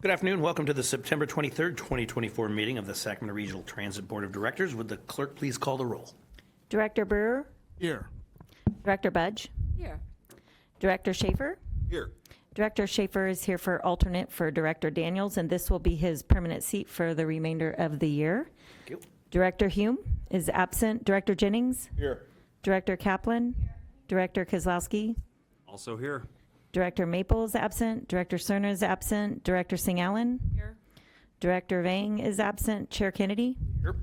Good afternoon. Welcome to the September 23rd, 2024 meeting of the Sacramento Regional Transit Board of Directors. Would the clerk please call the roll? Director Brewer? Here. Director Budge? Here. Director Schaefer? Here. Director Schaefer is here for alternate for Director Daniels, and this will be his permanent seat for the remainder of the year. Thank you. Director Hume is absent. Director Jennings? Here. Director Kaplan? Director Kozlowski? Also here. Director Maple is absent. Director Cerna is absent. Director Singh Allen? Here. Director Vang is absent. Chair Kennedy? Here.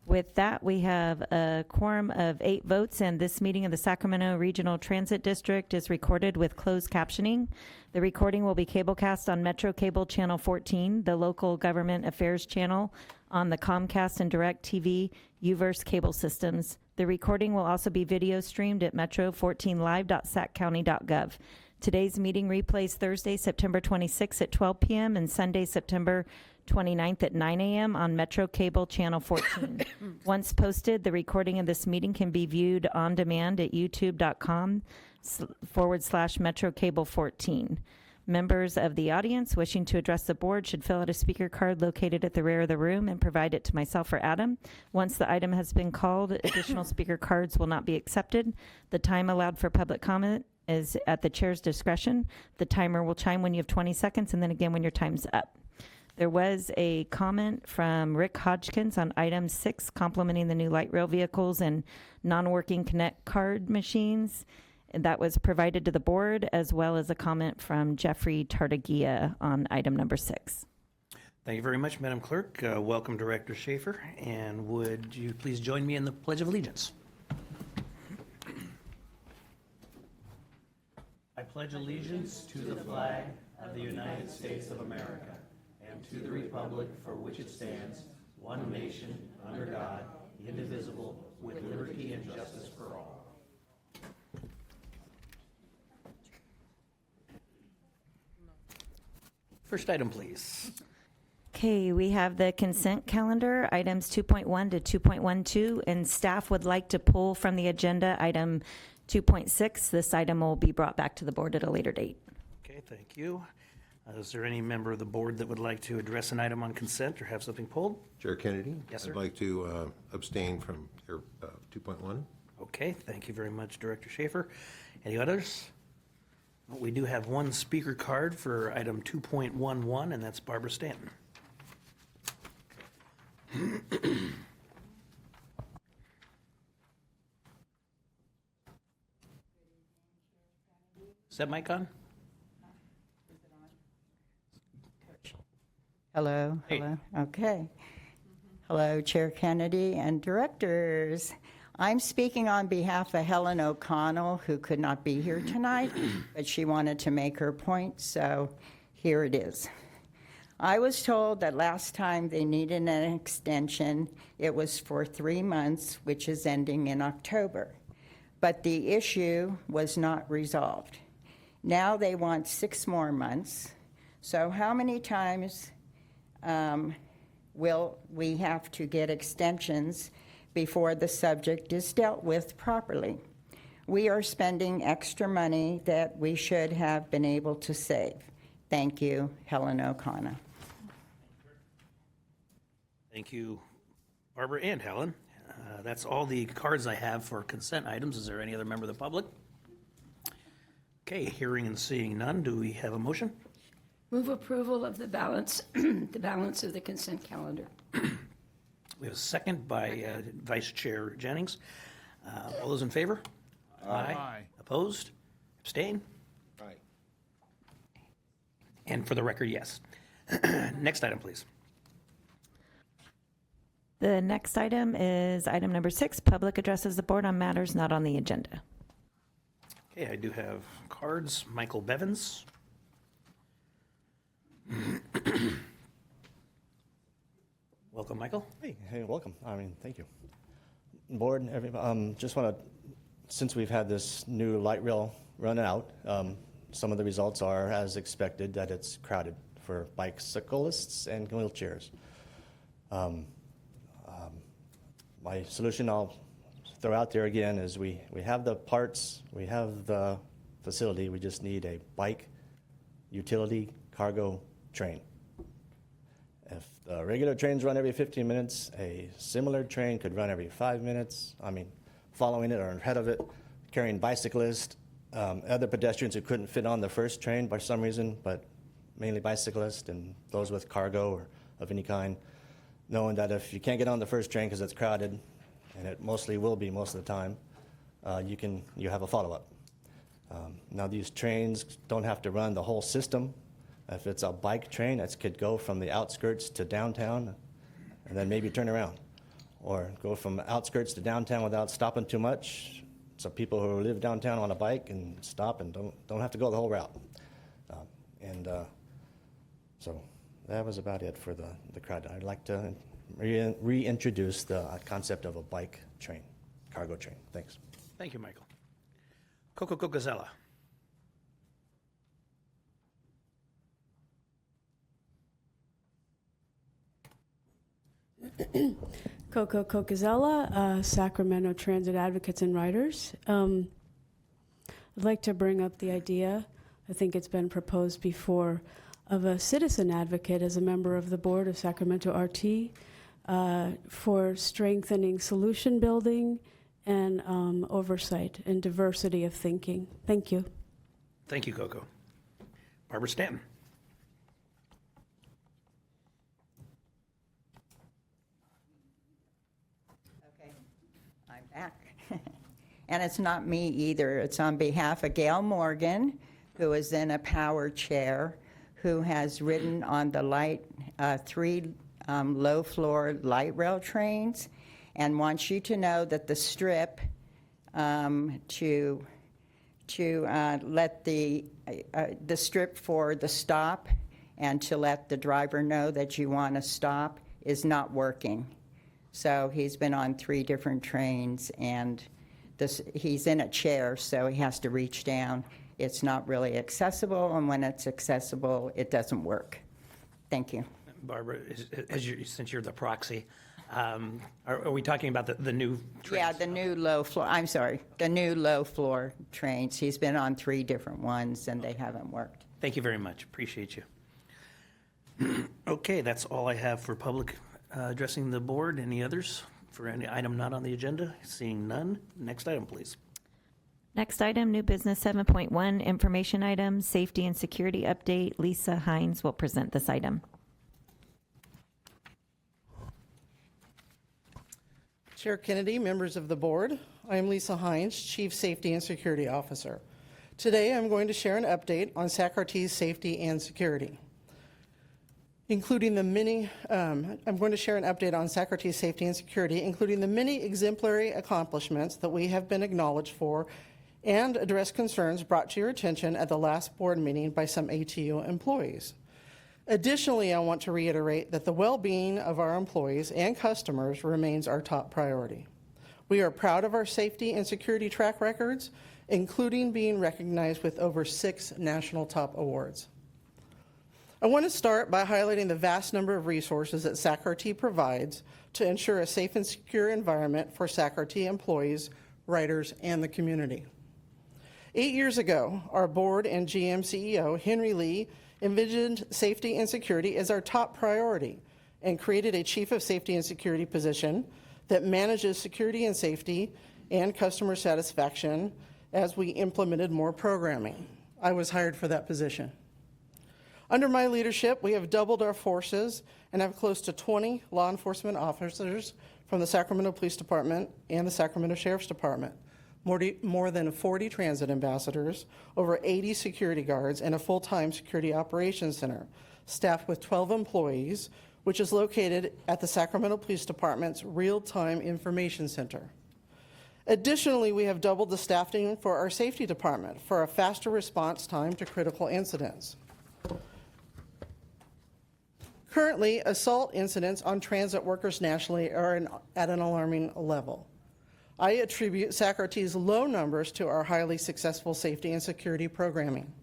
With that, we have a quorum of 8 votes, and this meeting of the Sacramento Regional Transit District is recorded with closed captioning. The recording will be cablecast on Metro Cable Channel 14, the local government affairs channel on the Comcast and DirecTV UVerse cable systems. The recording will also be video streamed at metro14live.saccounty.gov. Today's meeting replays Thursday, September 26th at 12 p.m. and Sunday, September 29th at 9 a.m. on Metro Cable Channel 14. Once posted, the recording of this meeting can be viewed on demand at youtube.com/Metro Cable 14. Members of the audience wishing to address the board should fill out a speaker card located at the rear of the room and provide it to myself or Adam. Once the item has been called, additional speaker cards will not be accepted. The time allowed for public comment is at the chair's discretion. The timer will chime when you have 20 seconds and then again when your time's up. There was a comment from Rick Hodgkins on item 6, complimenting the new light rail vehicles and non-working Connect card machines. And that was provided to the board, as well as a comment from Jeffrey Tartagia on item number 6. Thank you very much, Madam Clerk. Welcome, Director Schaefer. And would you please join me in the Pledge of Allegiance? I pledge allegiance to the flag of the United States of America and to the republic for which it stands, one nation, under God, indivisible, with liberty and justice for all. First item, please. Okay, we have the consent calendar, items 2.1 to 2.12, and staff would like to pull from the agenda item 2.6. This item will be brought back to the board at a later date. Okay, thank you. Is there any member of the board that would like to address an item on consent or have something pulled? Chair Kennedy? Yes, sir. I'd like to abstain from your 2.1. Okay, thank you very much, Director Schaefer. Any others? Well, we do have one speaker card for item 2.11, and that's Barbara Stanton. Is that mic on? Hello. Hey. Hello. Okay. Hello, Chair Kennedy and directors. I'm speaking on behalf of Helen O'Connell, who could not be here tonight, but she wanted to make her point, so here it is. I was told that last time they needed an extension, it was for 3 months, which is ending in October. But the issue was not resolved. Now they want 6 more months. So how many times will we have to get extensions before the subject is dealt with properly? We are spending extra money that we should have been able to save. Thank you, Helen O'Connor. Thank you, Barbara and Helen. That's all the cards I have for consent items. Is there any other member of the public? Okay, hearing and seeing none, do we have a motion? Move approval of the balance, the balance of the consent calendar. We have a second by Vice Chair Jennings. All those in favor? Aye. Opposed? Abstain? Aye. And for the record, yes. Next item, please. The next item is item number 6, public addresses the board on matters not on the agenda. Okay, I do have cards. Michael Bevins. Welcome, Michael. Hey, welcome. Thank you. Board, just want to, since we've had this new light rail run out, some of the results are, as expected, that it's crowded for bicyclists and wheelchairs. My solution I'll throw out there again is we have the parts, we have the facility, we just need a bike utility cargo train. If the regular trains run every 15 minutes, a similar train could run every 5 minutes. I mean, following it or ahead of it, carrying bicyclists, other pedestrians who couldn't fit on the first train by some reason, but mainly bicyclists and those with cargo or of any kind, knowing that if you can't get on the first train because it's crowded, and it mostly will be most of the time, you have a follow-up. Now these trains don't have to run the whole system. If it's a bike train, it could go from the outskirts to downtown and then maybe turn around, or go from outskirts to downtown without stopping too much. So people who live downtown on a bike and stop and don't have to go the whole route. So that was about it for the crowd. I'd like to reintroduce the concept of a bike train, cargo train. Thanks. Thank you, Michael. Coco Gazella. Coco Cocazella, Sacramento Transit Advocates and Riders. I'd like to bring up the idea, I think it's been proposed before, of a citizen advocate as a member of the board of Sacramento RT for strengthening solution building and oversight and diversity of thinking. Thank you. Thank you, Coco. Barbara Stanton. Okay, I'm back. And it's not me either. It's on behalf of Gail Morgan, who is in a power chair, who has ridden on the three low-floor light rail trains, and wants you to know that the strip to let the strip for the stop and to let the driver know that you want to stop is not working. So he's been on 3 different trains, and he's in a chair, so he has to reach down. It's not really accessible, and when it's accessible, it doesn't work. Thank you. Barbara, since you're the proxy, are we talking about the new trains? Yeah, the new low floor, I'm sorry, the new low floor trains. He's been on 3 different ones, and they haven't worked. Thank you very much. Appreciate you. Okay, that's all I have for public addressing the board. Any others for any item not on the agenda? Seeing none. Next item, please. Next item, new business 7.1, information item, safety and security update. Lisa Hines will present this item. Chair Kennedy, members of the board, I am Lisa Hines, Chief Safety and Security Officer. Today I'm going to share an update on SAC-RT's safety and security, including the many, I'm going to share an update on SAC-RT's safety and security, including the many exemplary accomplishments that we have been acknowledged for, and address concerns brought to your attention at the last board meeting by some ATU employees. Additionally, I want to reiterate that the well-being of our employees and customers remains our top priority. We are proud of our safety and security track records, including being recognized with over 6 national top awards. I want to start by highlighting the vast number of resources that SAC-RT provides to ensure a safe and secure environment for SAC-RT employees, riders, and the community. 8 years ago, our board and GM CEO, Henry Lee, envisioned safety and security as our top priority and created a Chief of Safety and Security position that manages security and safety and customer satisfaction as we implemented more programming. I was hired for that position. Under my leadership, we have doubled our forces and have close to 20 law enforcement officers from the Sacramento Police Department and the Sacramento Sheriff's Department, more than 40 transit ambassadors, over 80 security guards, and a full-time security operations center, staffed with 12 employees, which is located at the Sacramento Police Department's real-time information center. Additionally, we have doubled the staffing for our safety department for a faster response time to critical incidents. Currently, assault incidents on transit workers nationally are at an alarming level. I attribute SAC-RT's low numbers to our highly successful safety and security programming.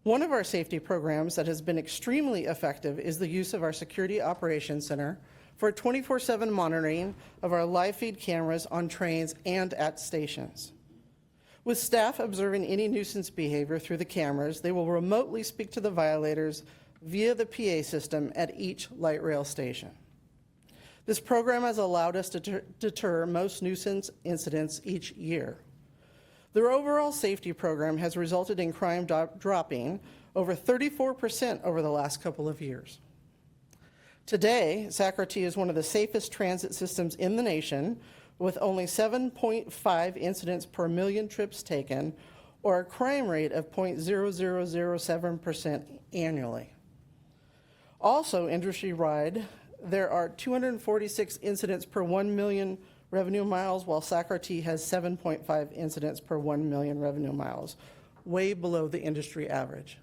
One of our safety programs that has been extremely effective is the use of our Security Operations Center for 24/7 monitoring of our live feed cameras on trains and at stations. With staff observing any nuisance behavior through the cameras, they will remotely speak to the violators via the PA system at each light rail station. This program has allowed us to deter most nuisance incidents each year. Their overall safety program has resulted in crime dropping over 34% over the last couple of years. Today, Sacramento is one of the safest transit systems in the nation, with only 7.5 incidents per million trips taken, or a crime rate of 0.0007% annually. Also, industry-wide, there are 246 incidents per 1 million revenue miles, while Sacramento has 7.5 incidents per 1 million revenue miles, way below the industry average.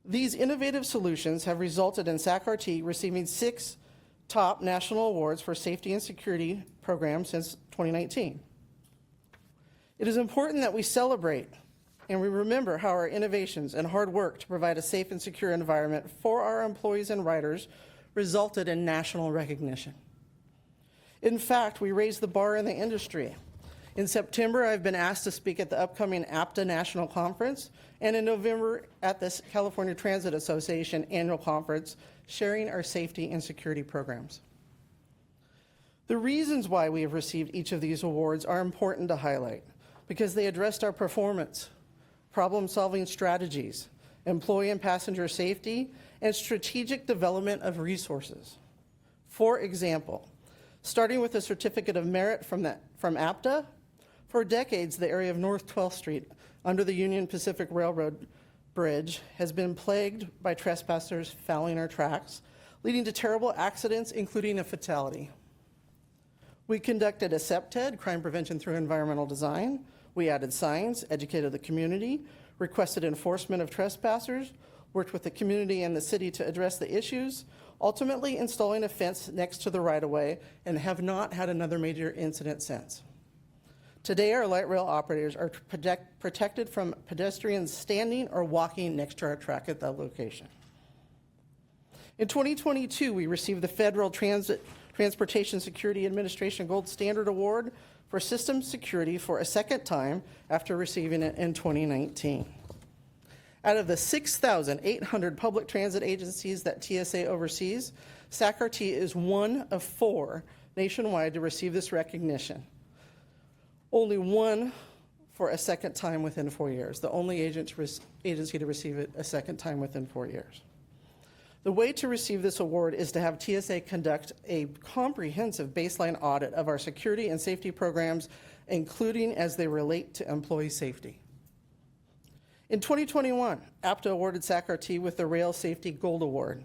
These innovative solutions have resulted in Sacramento receiving 6 top national awards for safety and security programs since 2019. It is important that we celebrate and we remember how our innovations and hard work to provide a safe and secure environment for our employees and riders resulted in national recognition. In fact, we raised the bar in the industry. In September, I've been asked to speak at the upcoming APTA National Conference, and in November at the California Transit Association Annual Conference, sharing our safety and security programs. The reasons why we have received each of these awards are important to highlight, because they addressed our performance, problem-solving strategies, employee and passenger safety, and strategic development of resources. For example, starting with a certificate of merit from APTA, for decades, the area of North 12th Street under the Union Pacific Railroad Bridge has been plagued by trespassers fouling our tracks, leading to terrible accidents, including a fatality. We conducted a CPTED, crime prevention through environmental design. We added signs, educated the community, requested enforcement of trespassers, worked with the community and the city to address the issues, ultimately installing a fence next to the right-of-way, and have not had another major incident since. Today, our light rail operators are protected from pedestrians standing or walking next to our track at that location. In 2022, we received the Federal Transportation Security Administration Gold Standard Award for System Security for a second time after receiving it in 2019. Out of the 6,800 public transit agencies that TSA oversees, Sacramento is one of 4 nationwide to receive this recognition. Only one for a second time within 4 years, the only agency to receive it a second time within 4 years. The way to receive this award is to have TSA conduct a comprehensive baseline audit of our security and safety programs, including as they relate to employee safety. In 2021, APTA awarded Sacramento with the Rail Safety Gold Award.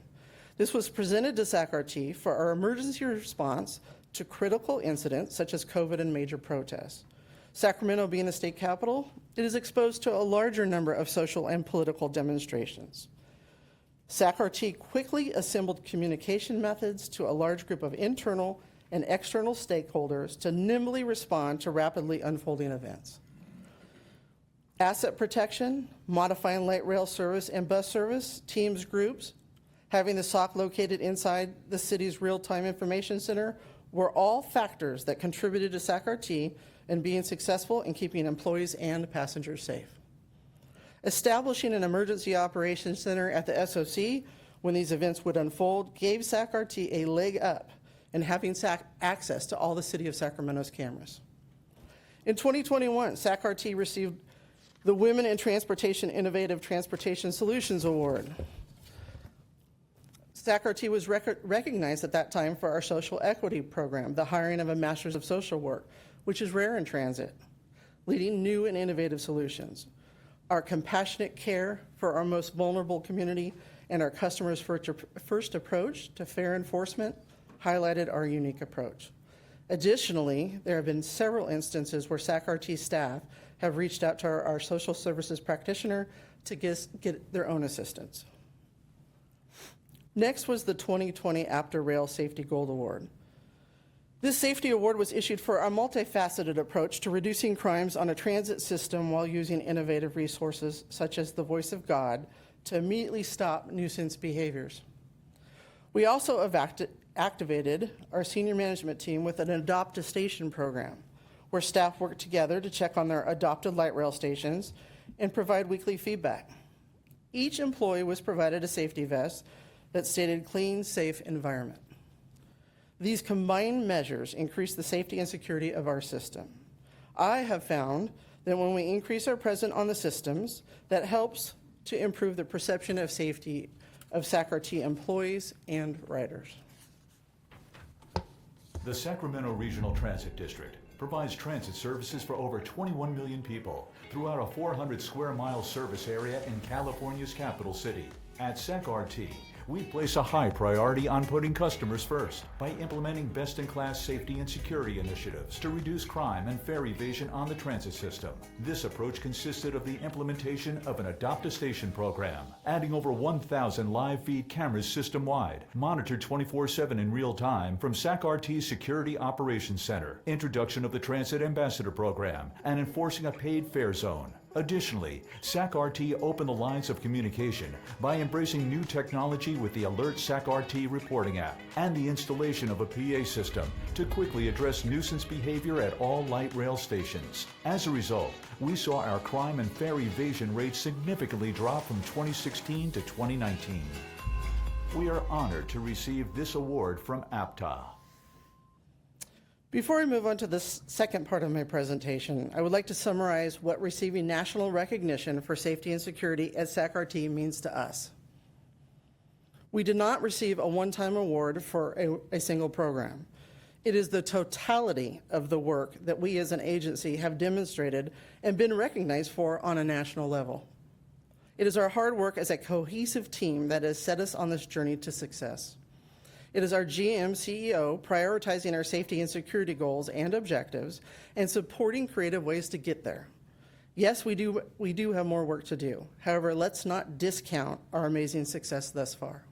This was presented to Sacramento for our emergency response to critical incidents such as COVID and major protests. Sacramento being the state capital, it is exposed to a larger number of social and political demonstrations. Sacramento quickly assembled communication methods to a large group of internal and external stakeholders to nimbly respond to rapidly unfolding events. Asset protection, modifying light rail service and bus service, teams, groups, having the SOC located inside the city's real-time information center were all factors that contributed to Sacramento in being successful in keeping employees and passengers safe. Establishing an emergency operations center at the SOC when these events would unfold gave Sacramento a leg up in having access to all the city of Sacramento's cameras. In 2021, Sacramento received the Women in Transportation Innovative Transportation Solutions Award. Sacramento was recognized at that time for our social equity program, the hiring of a Master's of Social Work, which is rare in transit, leading new and innovative solutions. Our compassionate care for our most vulnerable community and our customers' first approach to fair enforcement highlighted our unique approach. Additionally, there have been several instances where Sacramento staff have reached out to our social services practitioner to get their own assistance. Next was the 2020 APTA Rail Safety Gold Award. This safety award was issued for our multifaceted approach to reducing crimes on a transit system while using innovative resources such as the voice of God to immediately stop nuisance behaviors. We also activated our senior management team with an Adopt a Station program, where staff work together to check on their adopted light rail stations and provide weekly feedback. Each employee was provided a safety vest that stated clean, safe environment. These combined measures increase the safety and security of our system. I have found that when we increase our presence on the systems, that helps to improve the perception of safety of SACRT employees and riders. The Sacramento Regional Transit District provides transit services for over 21 million people throughout a 400 square mile service area in California's capital city. At SACRT, we place a high priority on putting customers first by implementing best-in-class safety and security initiatives to reduce crime and fare evasion on the transit system. This approach consisted of the implementation of an Adopt a Station program, adding over 1,000 live feed cameras system-wide, monitored 24/7 in real time from SACRT's Security Operations Center, introduction of the Transit Ambassador program, and enforcing a paid fare zone. Additionally, SACRT opened the lines of communication by embracing new technology with the Alert SACRT reporting app and the installation of a PA system to quickly address nuisance behavior at all light rail stations. As a result, we saw our crime and fare evasion rates significantly drop from 2016 to 2019. We are honored to receive this award from APTA. Before I move on to the second part of my presentation, I would like to summarize what receiving national recognition for safety and security at SACRT means to us. We did not receive a one-time award for a single program. It is the totality of the work that we as an agency have demonstrated and been recognized for on a national level. It is our hard work as a cohesive team that has set us on this journey to success. It is our GM CEO prioritizing our safety and security goals and objectives and supporting creative ways to get there. Yes, we do have more work to do. However, let's not discount our amazing success thus far.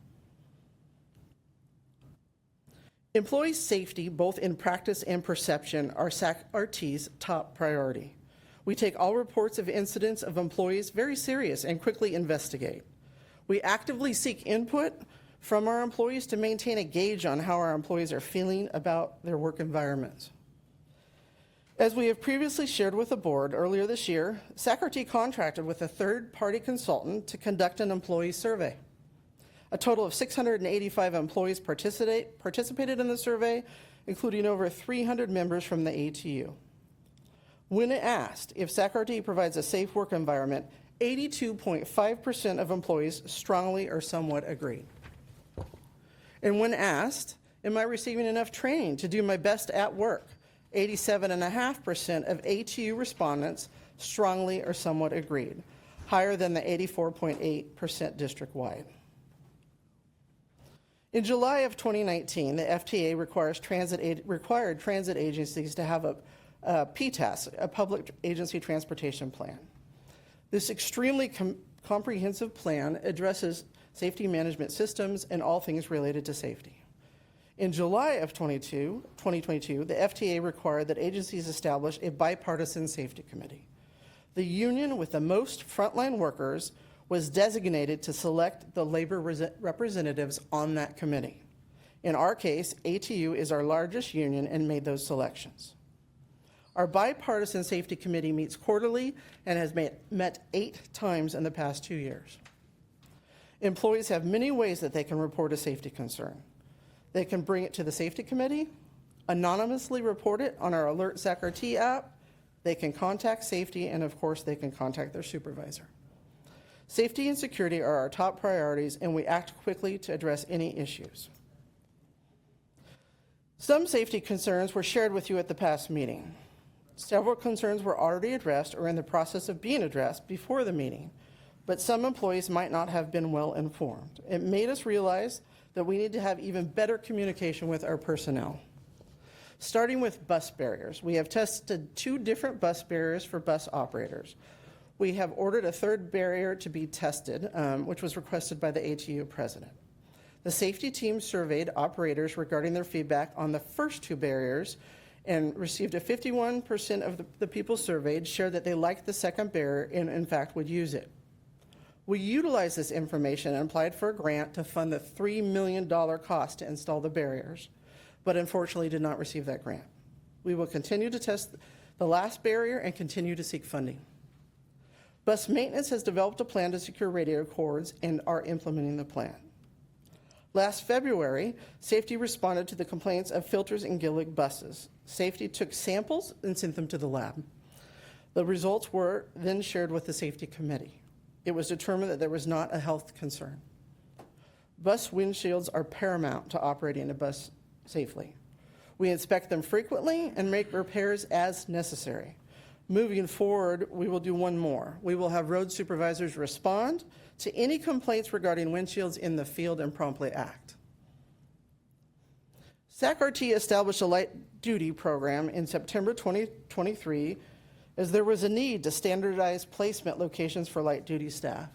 Employee safety, both in practice and perception, are SACRT's top priority. We take all reports of incidents of employees very serious and quickly investigate. We actively seek input from our employees to maintain a gauge on how our employees are feeling about their work environments. As we have previously shared with the board earlier this year, SACRT contracted with a third-party consultant to conduct an employee survey. A total of 685 employees participated in the survey, including over 300 members from the ATU. When asked if SACRT provides a safe work environment, 82.5% of employees strongly or somewhat agreed. And when asked, am I receiving enough training to do my best at work? 87.5% of ATU respondents strongly or somewhat agreed, higher than the 84.8% district-wide. In July of 2019, the FTA required transit agencies to have a PTAS, a Public Agency Transportation Plan. This extremely comprehensive plan addresses safety management systems and all things related to safety. In July of 2022, the FTA required that agencies establish a bipartisan safety committee. The union with the most frontline workers was designated to select the labor representatives on that committee. In our case, ATU is our largest union and made those selections. Our bipartisan safety committee meets quarterly and has met 8 times in the past 2 years. Employees have many ways that they can report a safety concern. They can bring it to the safety committee, anonymously report it on our Alert SACRT app, they can contact safety, and of course they can contact their supervisor. Safety and security are our top priorities, and we act quickly to address any issues. Some safety concerns were shared with you at the past meeting. Several concerns were already addressed or in the process of being addressed before the meeting, but some employees might not have been well informed. It made us realize that we need to have even better communication with our personnel. Starting with bus barriers, we have tested 2 different bus barriers for bus operators. We have ordered a third barrier to be tested, which was requested by the ATU president. The safety team surveyed operators regarding their feedback on the first 2 barriers and received a 51% of the people surveyed shared that they liked the second barrier and in fact would use it. We utilized this information and applied for a grant to fund the $3 million cost to install the barriers, but unfortunately did not receive that grant. We will continue to test the last barrier and continue to seek funding. Bus maintenance has developed a plan to secure radio cords and are implementing the plan. Last February, Safety responded to the complaints of filters in Gillig buses. Safety took samples and sent them to the lab. The results were then shared with the Safety Committee. It was determined that there was not a health concern. Bus windshields are paramount to operating a bus safely. We inspect them frequently and make repairs as necessary. Moving forward, we will do one more. We will have road supervisors respond to any complaints regarding windshields in the field and promptly act. SAC-RT established a light duty program in September 2023 as there was a need to standardize placement locations for light duty staff.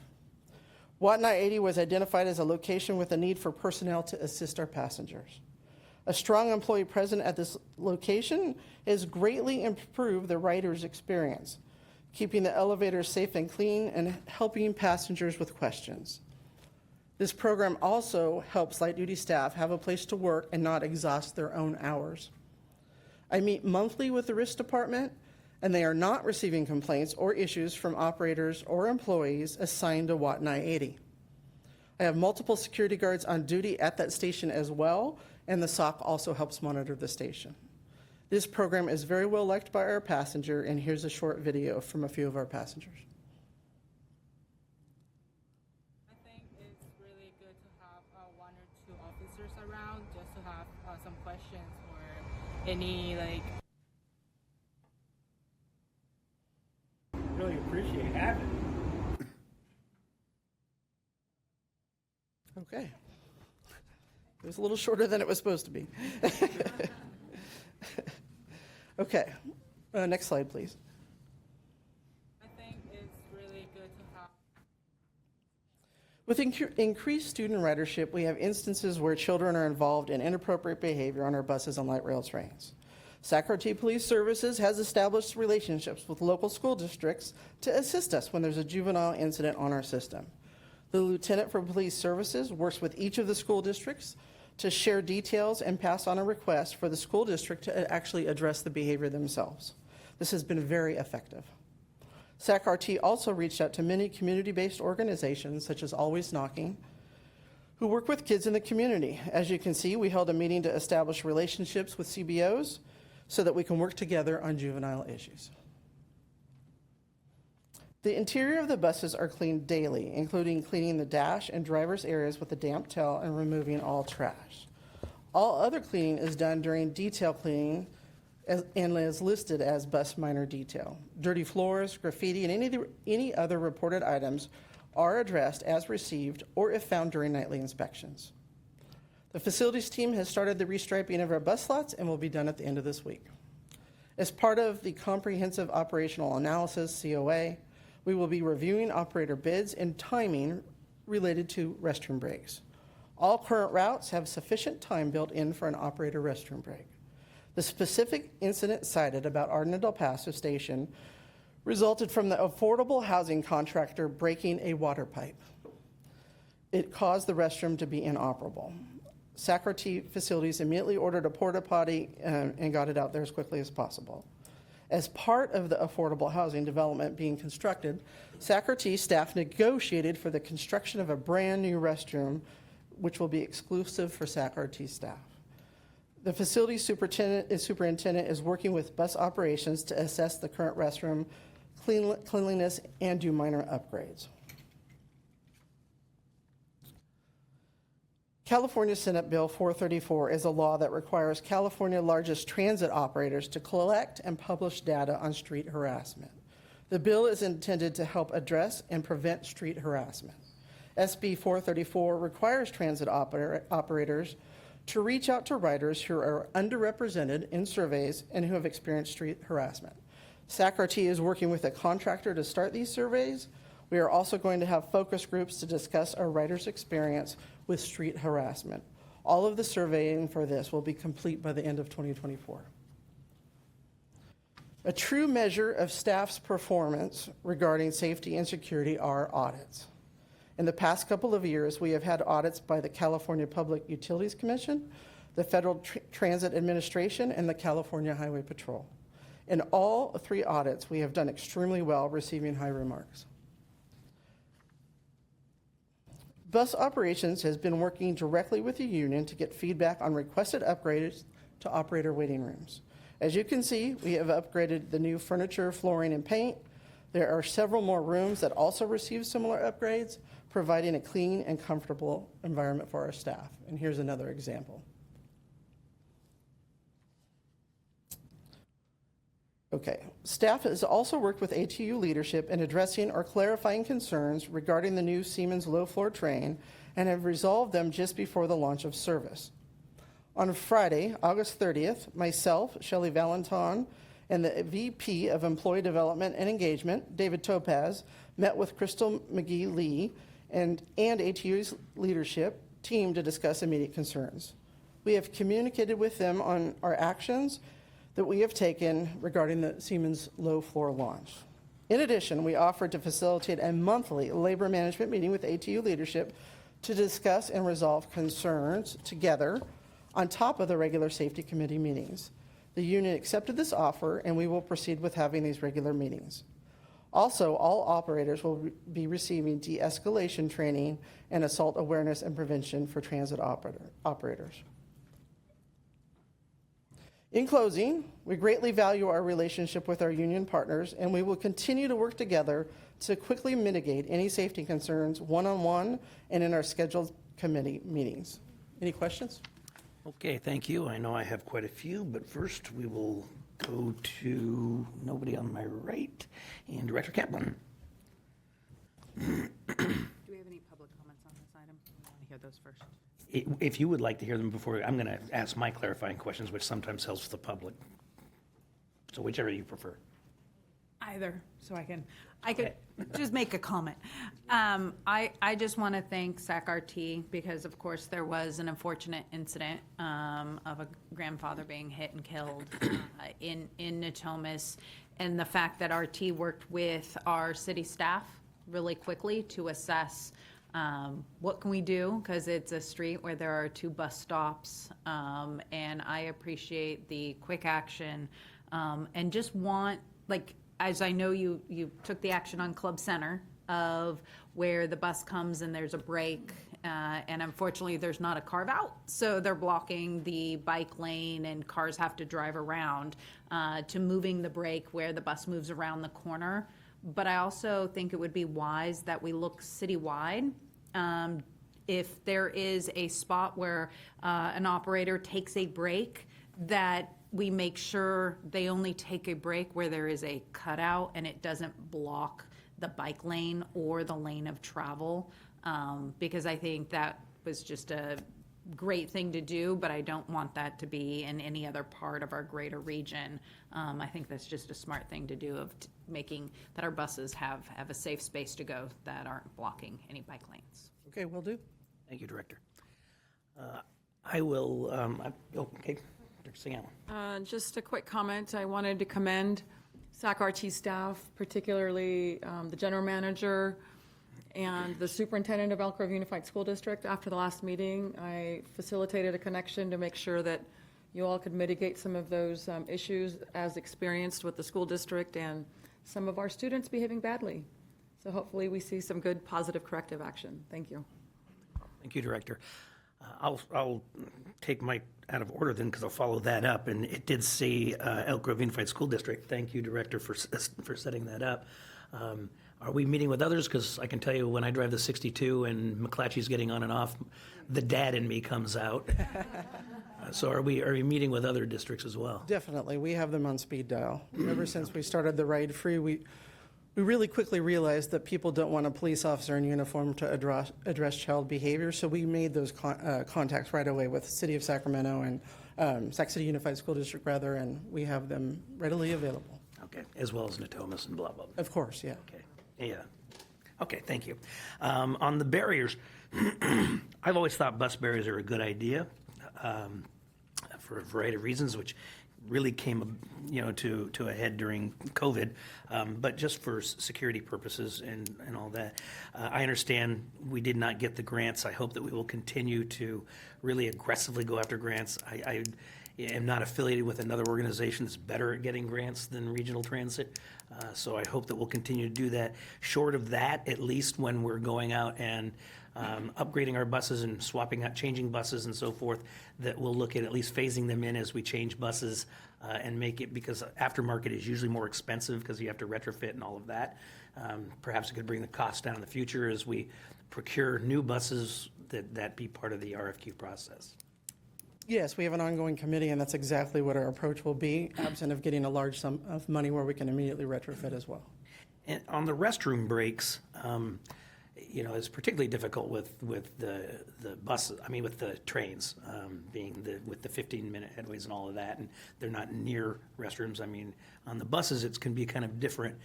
Watnai 80 was identified as a location with a need for personnel to assist our passengers. A strong employee present at this location has greatly improved the rider's experience, keeping the elevators safe and clean and helping passengers with questions. This program also helps light duty staff have a place to work and not exhaust their own hours. I meet monthly with the risk department, and they are not receiving complaints or issues from operators or employees assigned to Watnai 80. I have multiple security guards on duty at that station as well, and the SOC also helps monitor the station. This program is very well liked by our passenger, and here's a short video from a few of our passengers. I think it's really good to have one or two officers around just to have some questions or any Really appreciate having it. Okay. It was a little shorter than it was supposed to be. Okay. Next slide, please. I think it's really good to have. With increased student ridership, we have instances where children are involved in inappropriate behavior on our buses and light rail trains. Sacramento Police Services has established relationships with local school districts to assist us when there's a juvenile incident on our system. The Lieutenant for Police Services works with each of the school districts to share details and pass on a request for the school district to actually address the behavior themselves. This has been very effective. SAC-RT also reached out to many community-based organizations, such as Always Knocking, who work with kids in the community. As you can see, we held a meeting to establish relationships with CBOs so that we can work together on juvenile issues. The interior of the buses are cleaned daily, including cleaning the dash and driver's areas with a damp towel and removing all trash. All other cleaning is done during detail cleaning and is listed as bus minor detail. Dirty floors, graffiti, and any other reported items are addressed as received or if found during nightly inspections. The facilities team has started the restriping of our bus slots and will be done at the end of this week. As part of the Comprehensive Operational Analysis, COA, we will be reviewing operator bids and timing related to restroom breaks. All current routes have sufficient time built in for an operator restroom break. The specific incident cited about Arden and El Paso Station resulted from the affordable housing contractor breaking a water pipe. It caused the restroom to be inoperable. SAC-RT facilities immediately ordered a porta potty and got it out there as quickly as possible. As part of the affordable housing development being constructed, SAC-RT staff negotiated for the construction of a brand new restroom, which will be exclusive for SAC-RT staff. The facility superintendent is working with bus operations to assess the current restroom cleanliness and do minor upgrades. California Senate Bill 434 is a law that requires California's largest transit operators to collect and publish data on street harassment. The bill is intended to help address and prevent street harassment. SB 434 requires transit operators to reach out to riders who are underrepresented in surveys and who have experienced street harassment. SAC-RT is working with a contractor to start these surveys. We are also going to have focus groups to discuss our riders' experience with street harassment. All of the surveying for this will be complete by the end of 2024. A true measure of staff's performance regarding safety and security are audits. In the past couple of years, we have had audits by the California Public Utilities Commission, the Federal Transit Administration, and the California Highway Patrol. In all three audits, we have done extremely well, receiving high remarks. Bus operations has been working directly with the union to get feedback on requested upgrades to operator waiting rooms. As you can see, we have upgraded the new furniture, flooring, and paint. There are several more rooms that also receive similar upgrades, providing a clean and comfortable environment for our staff. And here's another example. Okay, staff has also worked with ATU leadership in addressing or clarifying concerns regarding the new Siemens low-floor train and have resolved them just before the launch of service. On Friday, August 30th, myself, Shelley Valentin, and the VP of Employee Development and Engagement, David Topaz, met with Crystal McGee-Lee and ATU's leadership team to discuss immediate concerns. We have communicated with them on our actions that we have taken regarding the Siemens low-floor launch. In addition, we offered to facilitate a monthly labor management meeting with ATU leadership to discuss and resolve concerns together on top of the regular safety committee meetings. The union accepted this offer, and we will proceed with having these regular meetings. Also, all operators will be receiving de-escalation training and assault awareness and prevention for transit operators. In closing, we greatly value our relationship with our union partners, and we will continue to work together to quickly mitigate any safety concerns one-on-one and in our scheduled committee meetings. Any questions? Okay, thank you. I know I have quite a few, but first we will go to nobody on my right, and Director Kaplan. Do we have any public comments on this item? I want to hear those first. If you would like to hear them before, I'm going to ask my clarifying questions, which sometimes helps the public. So whichever you prefer. Either, so I could just make a comment. I just want to thank SACRT because, of course, there was an unfortunate incident of a grandfather being hit and killed in Natomas, and the fact that RT worked with our city staff really quickly to assess what can we do, because it's a street where there are 2 bus stops, and I appreciate the quick action, and just want, like, as I know you took the action on Club Center of where the bus comes and there's a break, and unfortunately there's not a carve out, so they're blocking the bike lane and cars have to drive around, to moving the break where the bus moves around the corner. But I also think it would be wise that we look citywide. If there is a spot where an operator takes a break, that we make sure they only take a break where there is a cutout and it doesn't block the bike lane or the lane of travel, because I think that was just a great thing to do, but I don't want that to be in any other part of our greater region. I think that's just a smart thing to do, of making that our buses have a safe space to go that aren't blocking any bike lanes. Okay, will do. Thank you, Director. I will, okay, Director Singh. Just a quick comment. I wanted to commend SACRT staff, particularly the general manager and the superintendent of Elk Grove Unified School District. After the last meeting, I facilitated a connection to make sure that you all could mitigate some of those issues as experienced with the school district and some of our students behaving badly. So hopefully we see some good positive corrective action. Thank you. Thank you, Director. I'll take my out of order then, because I'll follow that up. And it did say Elk Grove Unified School District. Thank you, Director, for setting that up. Are we meeting with others? Because I can tell you, when I drive the 62 and McClatchy's getting on and off, the dad in me comes out. So are we meeting with other districts as well? Definitely. We have them on speed dial. Ever since we started the Ride Free, we really quickly realized that people don't want a police officer in uniform to address child behavior, so we made those contacts right away with the City of Sacramento and Sac City Unified School District, rather, and we have them readily available. Okay, as well as Natomas and blah, blah, blah. Of course, yeah. Okay, yeah. Okay, thank you. On the barriers, I've always thought bus barriers are a good idea for a variety of reasons, which really came, to a head during COVID, but just for security purposes and all that. I understand we did not get the grants. I hope that we will continue to really aggressively go after grants. am not affiliated with another organization that's better at getting grants than Regional Transit. So I hope that we'll continue to do that. Short of that, at least when we're going out and upgrading our buses and swapping out, changing buses and so forth, that we'll look at least phasing them in as we change buses and make it, because aftermarket is usually more expensive because you have to retrofit and all of that. Perhaps it could bring the cost down in the future as we procure new buses, that be part of the RFQ process. Yes, we have an ongoing committee, and that's exactly what our approach will be, absent of getting a large sum of money where we can immediately retrofit as well. And on the restroom breaks, it's particularly difficult with the buses, with the trains, with the 15-minute headways and all of that, and they're not near restrooms. On the buses, it can be kind of different.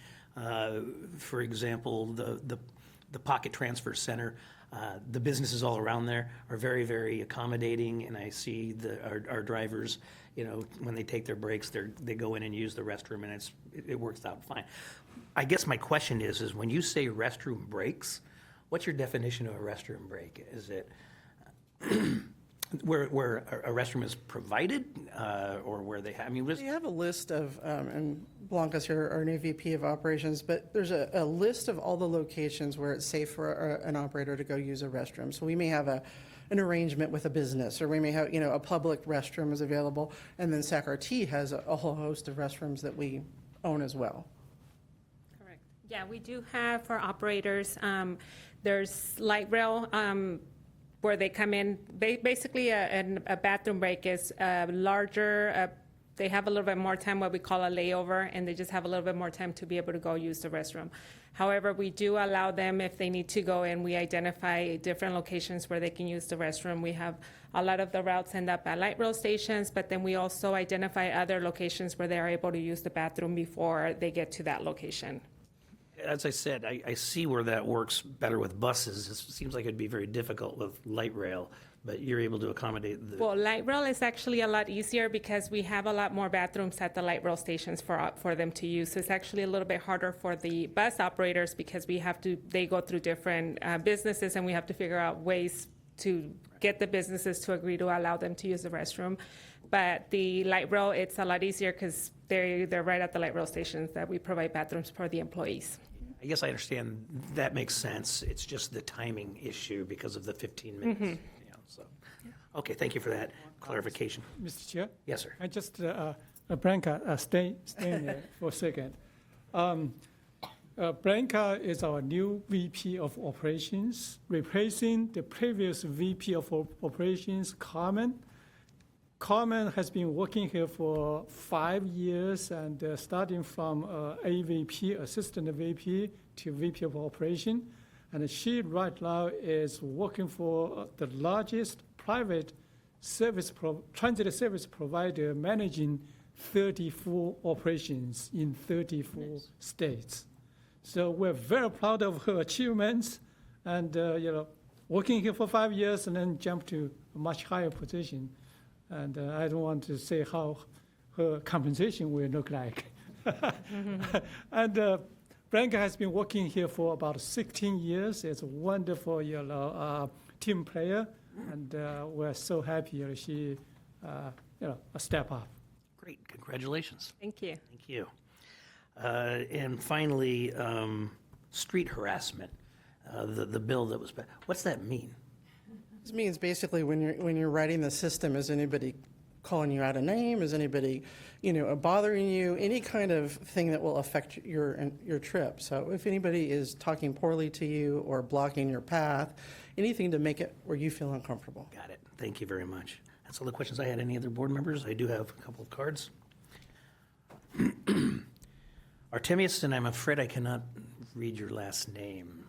For example, the Pocket Transfer Center, the businesses all around there are very, very accommodating, and I see our drivers, when they take their breaks, they go in and use the restroom, and it works out fine. I guess my question is when you say restroom breaks, what's your definition of a restroom break? Is it where a restroom is provided, or where they have? We have a list of, and Blanca's here, our new VP of operations, but there's a list of all the locations where it's safe for an operator to go use a restroom. So we may have an arrangement with a business, or we may have, a public restroom is available, and then SAC-RT has a whole host of restrooms that we own as well. Correct. Yeah, we do have for operators, there's light rail, where they come in. Basically, a bathroom break is larger. They have a little bit more time, what we call a layover, and they just have a little bit more time to be able to go use the restroom. However, we do allow them, if they need to go in, we identify different locations where they can use the restroom. We have a lot of the routes end up at light rail stations, but then we also identify other locations where they are able to use the bathroom before they get to that location. As I said, I see where that works better with buses. It seems like it'd be very difficult with light rail, but you're able to accommodate the... Well, light rail is actually a lot easier because we have a lot more bathrooms at the light rail stations for them to use. So it's actually a little bit harder for the bus operators because they go through different businesses, and we have to figure out ways to get the businesses to agree to allow them to use the restroom. But the light rail, it's a lot easier because they're right at the light rail stations that we provide bathrooms for the employees. I guess I understand. That makes sense. It's just the timing issue because of the 15 minutes. Mm-hmm. Okay, thank you for that clarification. Mr. Chair? Yes, sir. I just, Branca, stay there for a second. Branca is our new VP of Operations, replacing the previous VP of Operations, Carmen. Carmen has been working here for 5 years, and starting from AVP, Assistant VP, to VP of Operation. And she right now is working for the largest private transit service provider, managing 34 operations in 34 states. So we're very proud of her achievements, and working here for 5 years and then jump to a much higher position. And I don't want to say how her compensation will look like. And Branca has been working here for about 16 years. It's a wonderful, team player, and we're so happy she, a step up. Great, congratulations. Thank you. Thank you. And finally, street harassment, the bill that was passed. What's that mean? This means basically when you're writing the system, is anybody calling you out a name? Is anybody, bothering you? Any kind of thing that will affect your trip. So if anybody is talking poorly to you or blocking your path, anything to make it where you feel uncomfortable. Got it. Thank you very much. That's all the questions I had. Any other board members? I do have a couple of cards. Artemius, and I'm afraid I cannot read your last name,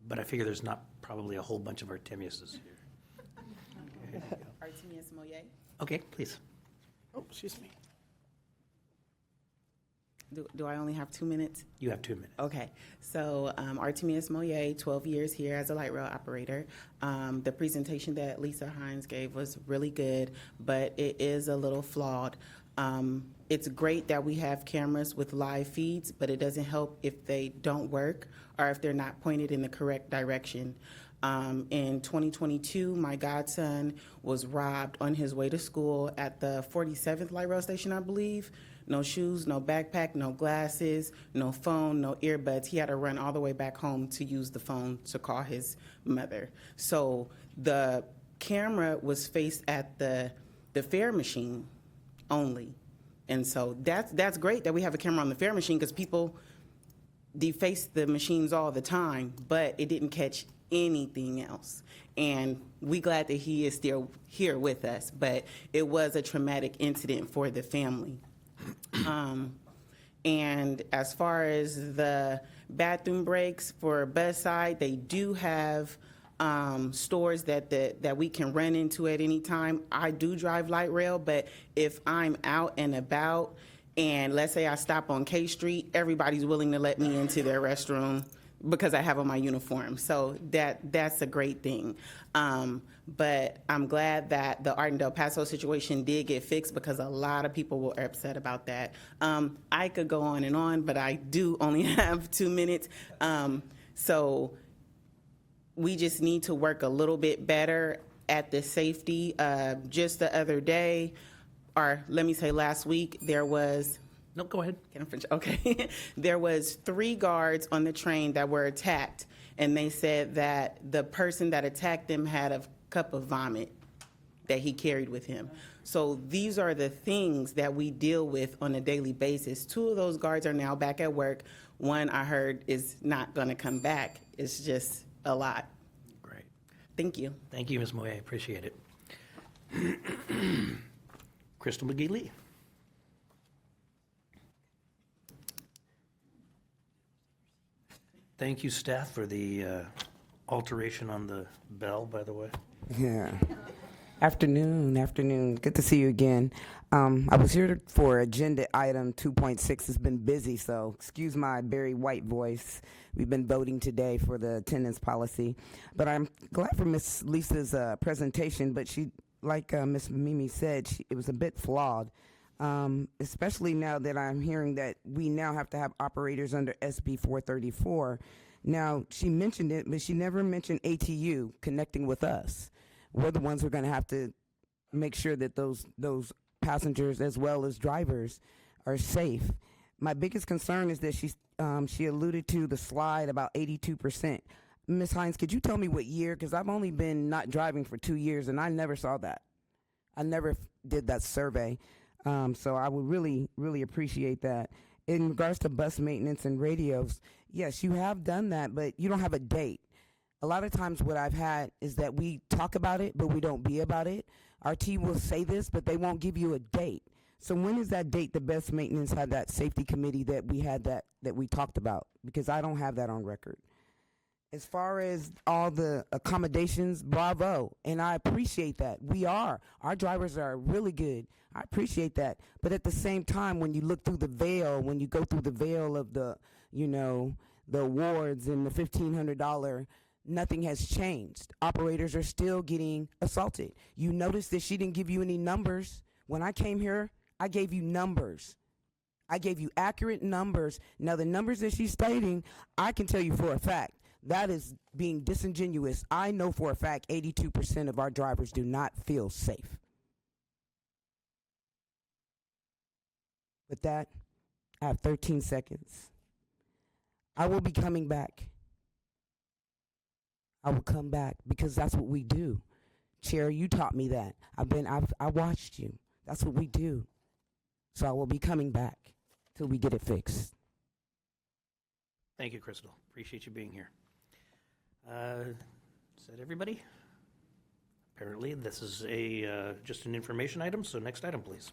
but I figure there's not probably a whole bunch of Artemiuses here. Artemius Moye. Okay, please. Oh, excuse me. Do I only have 2 minutes? You have 2 minutes. Okay. So Artemius Moye, 12 years here as a light rail operator. The presentation that Lisa Hines gave was really good, but it is a little flawed. It's great that we have cameras with live feeds, but it doesn't help if they don't work or if they're not pointed in the correct direction. In 2022, my godson was robbed on his way to school at the 47th Light Rail Station, I believe. No shoes, no backpack, no glasses, no phone, no earbuds. He had to run all the way back home to use the phone to call his mother. So the camera was faced at the fare machine only. And so that's great that we have a camera on the fare machine, because people deface the machines all the time, but it didn't catch anything else. And we glad that he is still here with us, but it was a traumatic incident for the family. And as far as the bathroom breaks for bus side, they do have stores that we can run into at any time. I do drive light rail, but if I'm out and about and let's say I stop on K Street, everybody's willing to let me into their restroom because I have on my uniform. So that's a great thing. But I'm glad that the Art in Del Paso situation did get fixed, because a lot of people were upset about that. I could go on and on, but I do only have 2 minutes. So we just need to work a little bit better at the safety. Just the other day, or let me say last week, there was... No, go ahead. Can I finish? Okay. There was 3 guards on the train that were attacked, and they said that the person that attacked them had a cup of vomit that he carried with him. So these are the things that we deal with on a daily basis. 2 of those guards are now back at work. One, I heard, is not going to come back. It's just a lot. Great. Thank you. Thank you, Ms. Moye. Appreciate it. Crystal McGee-Lee. Thank you, staff, for the alteration on the bell, by the way. Yeah. Afternoon. Good to see you again. I was here for agenda item 2.6. It's been busy, so excuse my very white voice. We've been voting today for the attendance policy. But I'm glad for Miss Lisa's presentation, but she, like Miss Mimi said, it was a bit flawed. Especially now that I'm hearing that we now have to have operators under SB 434. Now, she mentioned it, but she never mentioned ATU connecting with us. We're the ones who are going to have to make sure that those passengers as well as drivers are safe. My biggest concern is that she alluded to the slide about 82%. Ms. Hines, could you tell me what year? Because I've only been not driving for 2 years, and I never saw that. I never did that survey. So I would really, really appreciate that. In regards to bus maintenance and radios, yes, you have done that, but you don't have a date. A lot of times what I've had is that we talk about it, but we don't be about it. Our team will say this, but they won't give you a date. So when is that date the bus maintenance had that safety committee that we had that we talked about? Because I don't have that on record. As far as all the accommodations, bravo, and I appreciate that. Our drivers are really good. I appreciate that. But at the same time, when you look through the veil, when you go through the veil of the awards and the $1,500, nothing has changed. Operators are still getting assaulted. You notice that she didn't give you any numbers. When I came here, I gave you numbers. I gave you accurate numbers. Now, the numbers that she's stating, I can tell you for a fact. That is being disingenuous. I know for a fact 82% of our drivers do not feel safe. With that, I have 13 seconds. I will be coming back. I will come back because that's what we do. Chair, you taught me that. I watched you. That's what we do. So I will be coming back till we get it fixed. Thank you, Crystal. Appreciate you being here. Is that everybody? Apparently, this is just an information item, so next item, please.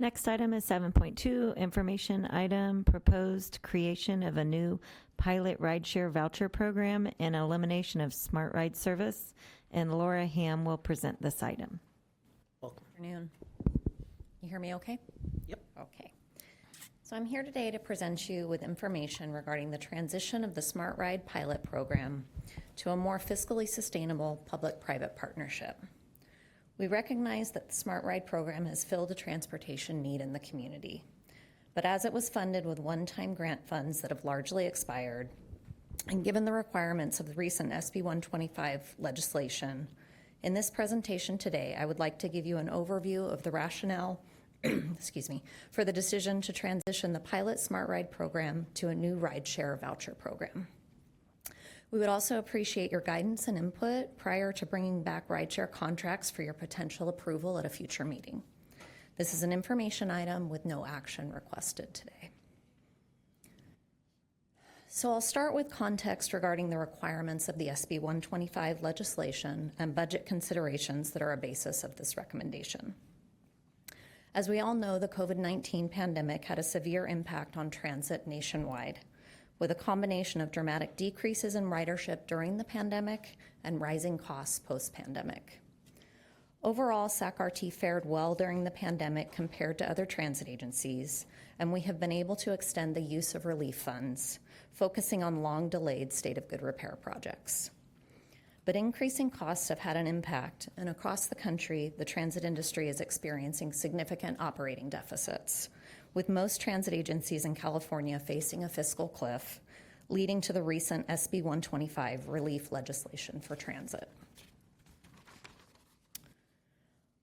Next item is 7.2, information item, proposed creation of a new pilot rideshare voucher program and elimination of Smart Ride service. And Laura Ham will present this item. Welcome. Good afternoon. You hear me okay? Yep. Okay. So I'm here today to present you with information regarding the transition of the Smart Ride pilot program to a more fiscally sustainable public-private partnership. We recognize that the Smart Ride program has filled a transportation need in the community, but as it was funded with one-time grant funds that have largely expired, And given the requirements of the recent SB 125 legislation, in this presentation today, I would like to give you an overview of the rationale excuse me, for the decision to transition the pilot Smart Ride program to a new rideshare voucher program. We would also appreciate your guidance and input prior to bringing back rideshare contracts for your potential approval at a future meeting. This is an information item with no action requested today. So I'll start with context regarding the requirements of the SB 125 legislation and budget considerations that are a basis of this recommendation. As we all know, the COVID-19 pandemic had a severe impact on transit nationwide, with a combination of dramatic decreases in ridership during the pandemic and rising costs post-pandemic. Overall, SAC-RT fared well during the pandemic compared to other transit agencies, and we have been able to extend the use of relief funds, focusing on long-delayed state of good repair projects. But increasing costs have had an impact, and across the country, the transit industry is experiencing significant operating deficits, with most transit agencies in California facing a fiscal cliff, leading to the recent SB 125 relief legislation for transit.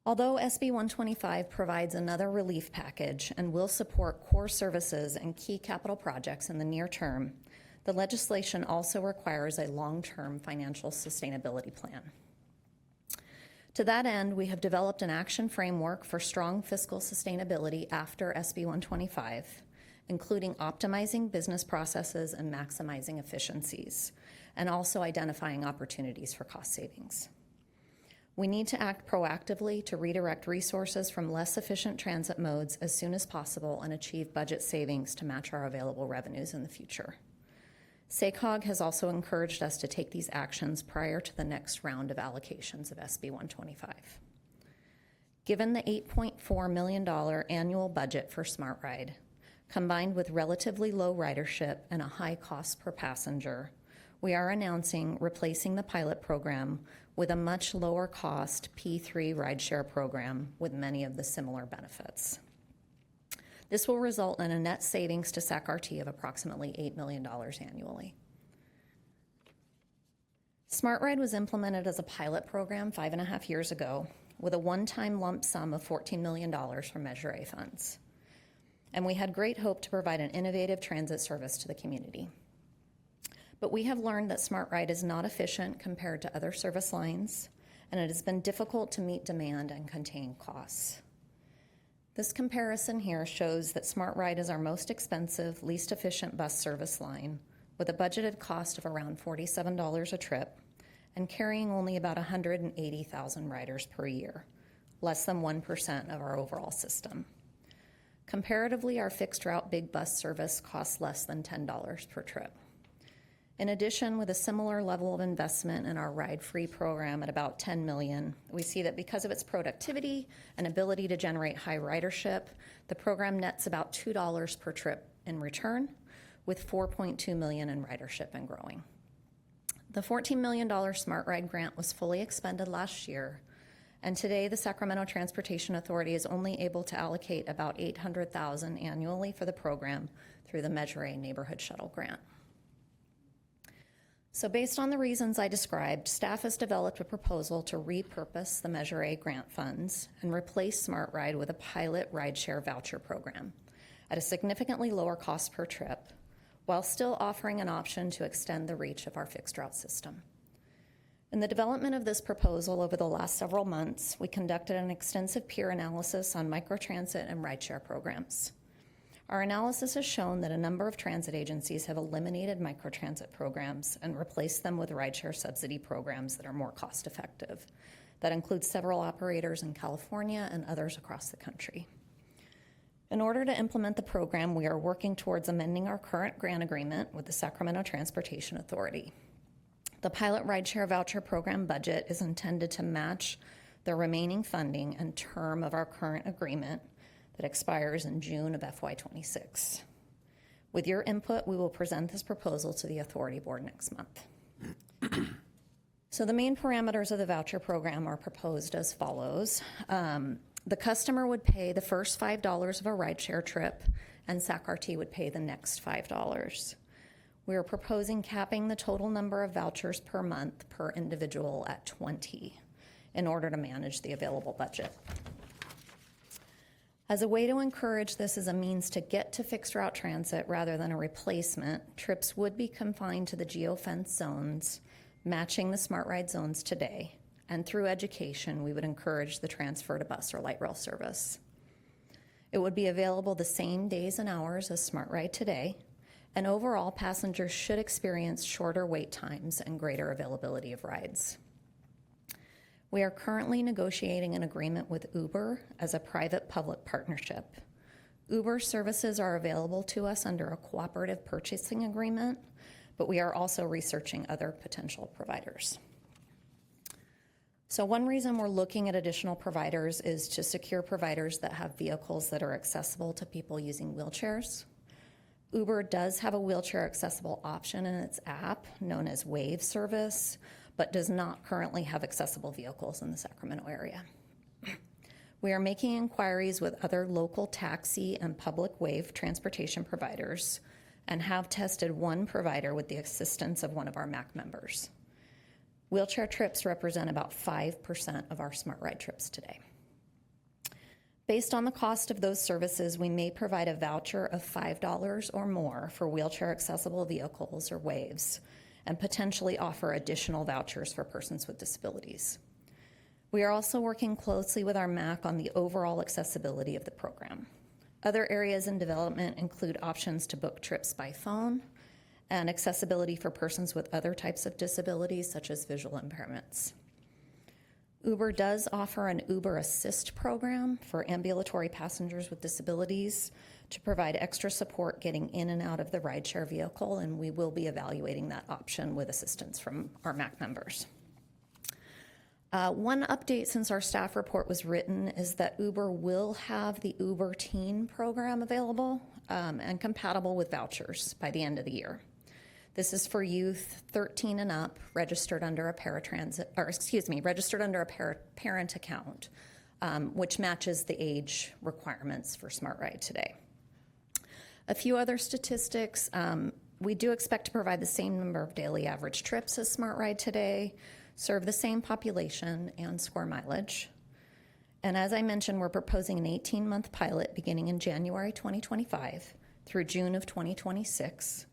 Although SB 125 provides another relief package and will support core services and key capital projects in the near term, the legislation also requires a long-term financial sustainability plan. To that end, we have developed an action framework for strong fiscal sustainability after SB 125, including optimizing business processes and maximizing efficiencies, and also identifying opportunities for cost savings. We need to act proactively to redirect resources from less efficient transit modes as soon as possible and achieve budget savings to match our available revenues in the future. SACOG has also encouraged us to take these actions prior to the next round of allocations of SB 125. Given the $8.4 million annual budget for Smart Ride, combined with relatively low ridership and a high cost per passenger, we are announcing replacing the pilot program with a much lower cost P3 rideshare program with many of the similar benefits. This will result in a net savings to SAC-RT of approximately $8 million annually. Smart Ride was implemented as a pilot program 5.5 years ago with a one-time lump sum of $14 million from Measure A funds. And we had great hope to provide an innovative transit service to the community. But we have learned that Smart Ride is not efficient compared to other service lines, and it has been difficult to meet demand and contain costs. This comparison here shows that Smart Ride is our most expensive, least efficient bus service line, with a budgeted cost of around $47 a trip and carrying only about 180,000 riders per year, less than 1% of our overall system. Comparatively, our fixed route big bus service costs less than $10 per trip. In addition, with a similar level of investment in our ride-free program at about $10 million, we see that because of its productivity and ability to generate high ridership, the program nets about $2 per trip in return, with $4.2 million in ridership and growing. The $14 million Smart Ride grant was fully expended last year, and today the Sacramento Transportation Authority is only able to allocate about $800,000 annually for the program through the Measure A Neighborhood Shuttle Grant. So based on the reasons I described, staff has developed a proposal to repurpose the Measure A grant funds and replace Smart Ride with a pilot rideshare voucher program at a significantly lower cost per trip, while still offering an option to extend the reach of our fixed route system. In the development of this proposal over the last several months, we conducted an extensive peer analysis on microtransit and rideshare programs. Our analysis has shown that a number of transit agencies have eliminated microtransit programs and replaced them with rideshare subsidy programs that are more cost-effective. That includes several operators in California and others across the country. In order to implement the program, we are working towards amending our current grant agreement with the Sacramento Transportation Authority. The pilot rideshare voucher program budget is intended to match the remaining funding and term of our current agreement that expires in June of FY26. With your input, we will present this proposal to the Authority Board next month. So the main parameters of the voucher program are proposed as follows. The customer would pay the first $5 of a rideshare trip, and SAC-RT would pay the next $5. We are proposing capping the total number of vouchers per month per individual at 20 in order to manage the available budget. As a way to encourage this as a means to get to fixed route transit rather than a replacement, trips would be confined to the geofence zones, matching the Smart Ride zones today. And through education, we would encourage the transfer to bus or light rail service. It would be available the same days and hours as Smart Ride today, and overall, passengers should experience shorter wait times and greater availability of rides. We are currently negotiating an agreement with Uber as a private-public partnership. Uber services are available to us under a cooperative purchasing agreement, but we are also researching other potential providers. So one reason we're looking at additional providers is to secure providers that have vehicles that are accessible to people using wheelchairs. Uber does have a wheelchair accessible option in its app known as Wave Service, but does not currently have accessible vehicles in the Sacramento area. We are making inquiries with other local taxi and public wave transportation providers and have tested one provider with the assistance of one of our MAC members. Wheelchair trips represent about 5% of our Smart Ride trips today. Based on the cost of those services, we may provide a voucher of $5 or more for wheelchair accessible vehicles or waves, and potentially offer additional vouchers for persons with disabilities. We are also working closely with our MAC on the overall accessibility of the program. Other areas in development include options to book trips by phone and accessibility for persons with other types of disabilities, such as visual impairments. Uber does offer an Uber Assist program for ambulatory passengers with disabilities to provide extra support getting in and out of the rideshare vehicle, and we will be evaluating that option with assistance from our MAC members. One update since our staff report was written is that Uber will have the Uber Teen program available and compatible with vouchers by the end of the year. This is for youth 13 and up registered under a registered under a parent account, which matches the age requirements for Smart Ride today. A few other statistics. We do expect to provide the same number of daily average trips as Smart Ride today, serve the same population, and score mileage. And as I mentioned, we're proposing an 18-month pilot beginning in January 2025 through June of 2026,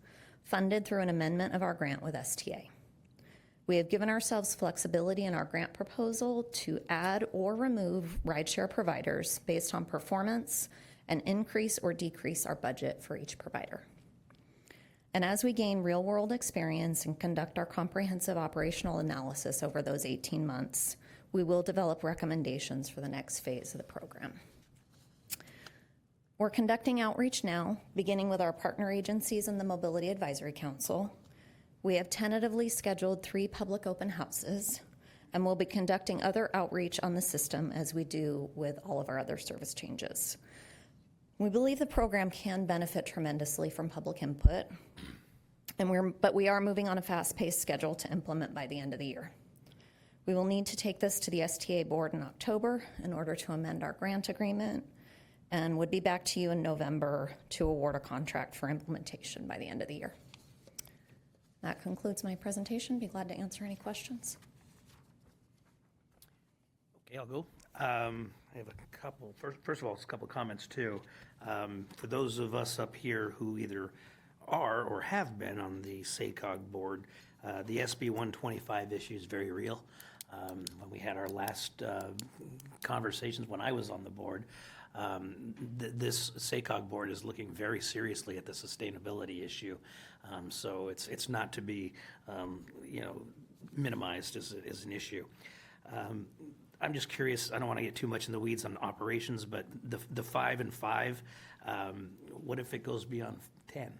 funded through an amendment of our grant with STA. We have given ourselves flexibility in our grant proposal to add or remove rideshare providers based on performance and increase or decrease our budget for each provider. And as we gain real-world experience and conduct our comprehensive operational analysis over those 18 months, we will develop recommendations for the next phase of the program. We're conducting outreach now, beginning with our partner agencies and the Mobility Advisory Council. We have tentatively scheduled 3 public open houses, and we'll be conducting other outreach on the system as we do with all of our other service changes. We believe the program can benefit tremendously from public input, but we are moving on a fast-paced schedule to implement by the end of the year. We will need to take this to the STA board in October in order to amend our grant agreement, and would be back to you in November to award a contract for implementation by the end of the year. That concludes my presentation. Be glad to answer any questions. Okay, I'll go. I have a couple. First of all, a couple of comments too. For those of us up here who either are or have been on the SACOG board, the SB 125 issue is very real. When we had our last conversations when I was on the board, this SACOG board is looking very seriously at the sustainability issue. So it's not to be minimized as an issue. I'm just curious, I don't want to get too much in the weeds on operations, but the 5 and 5, what if it goes beyond 10?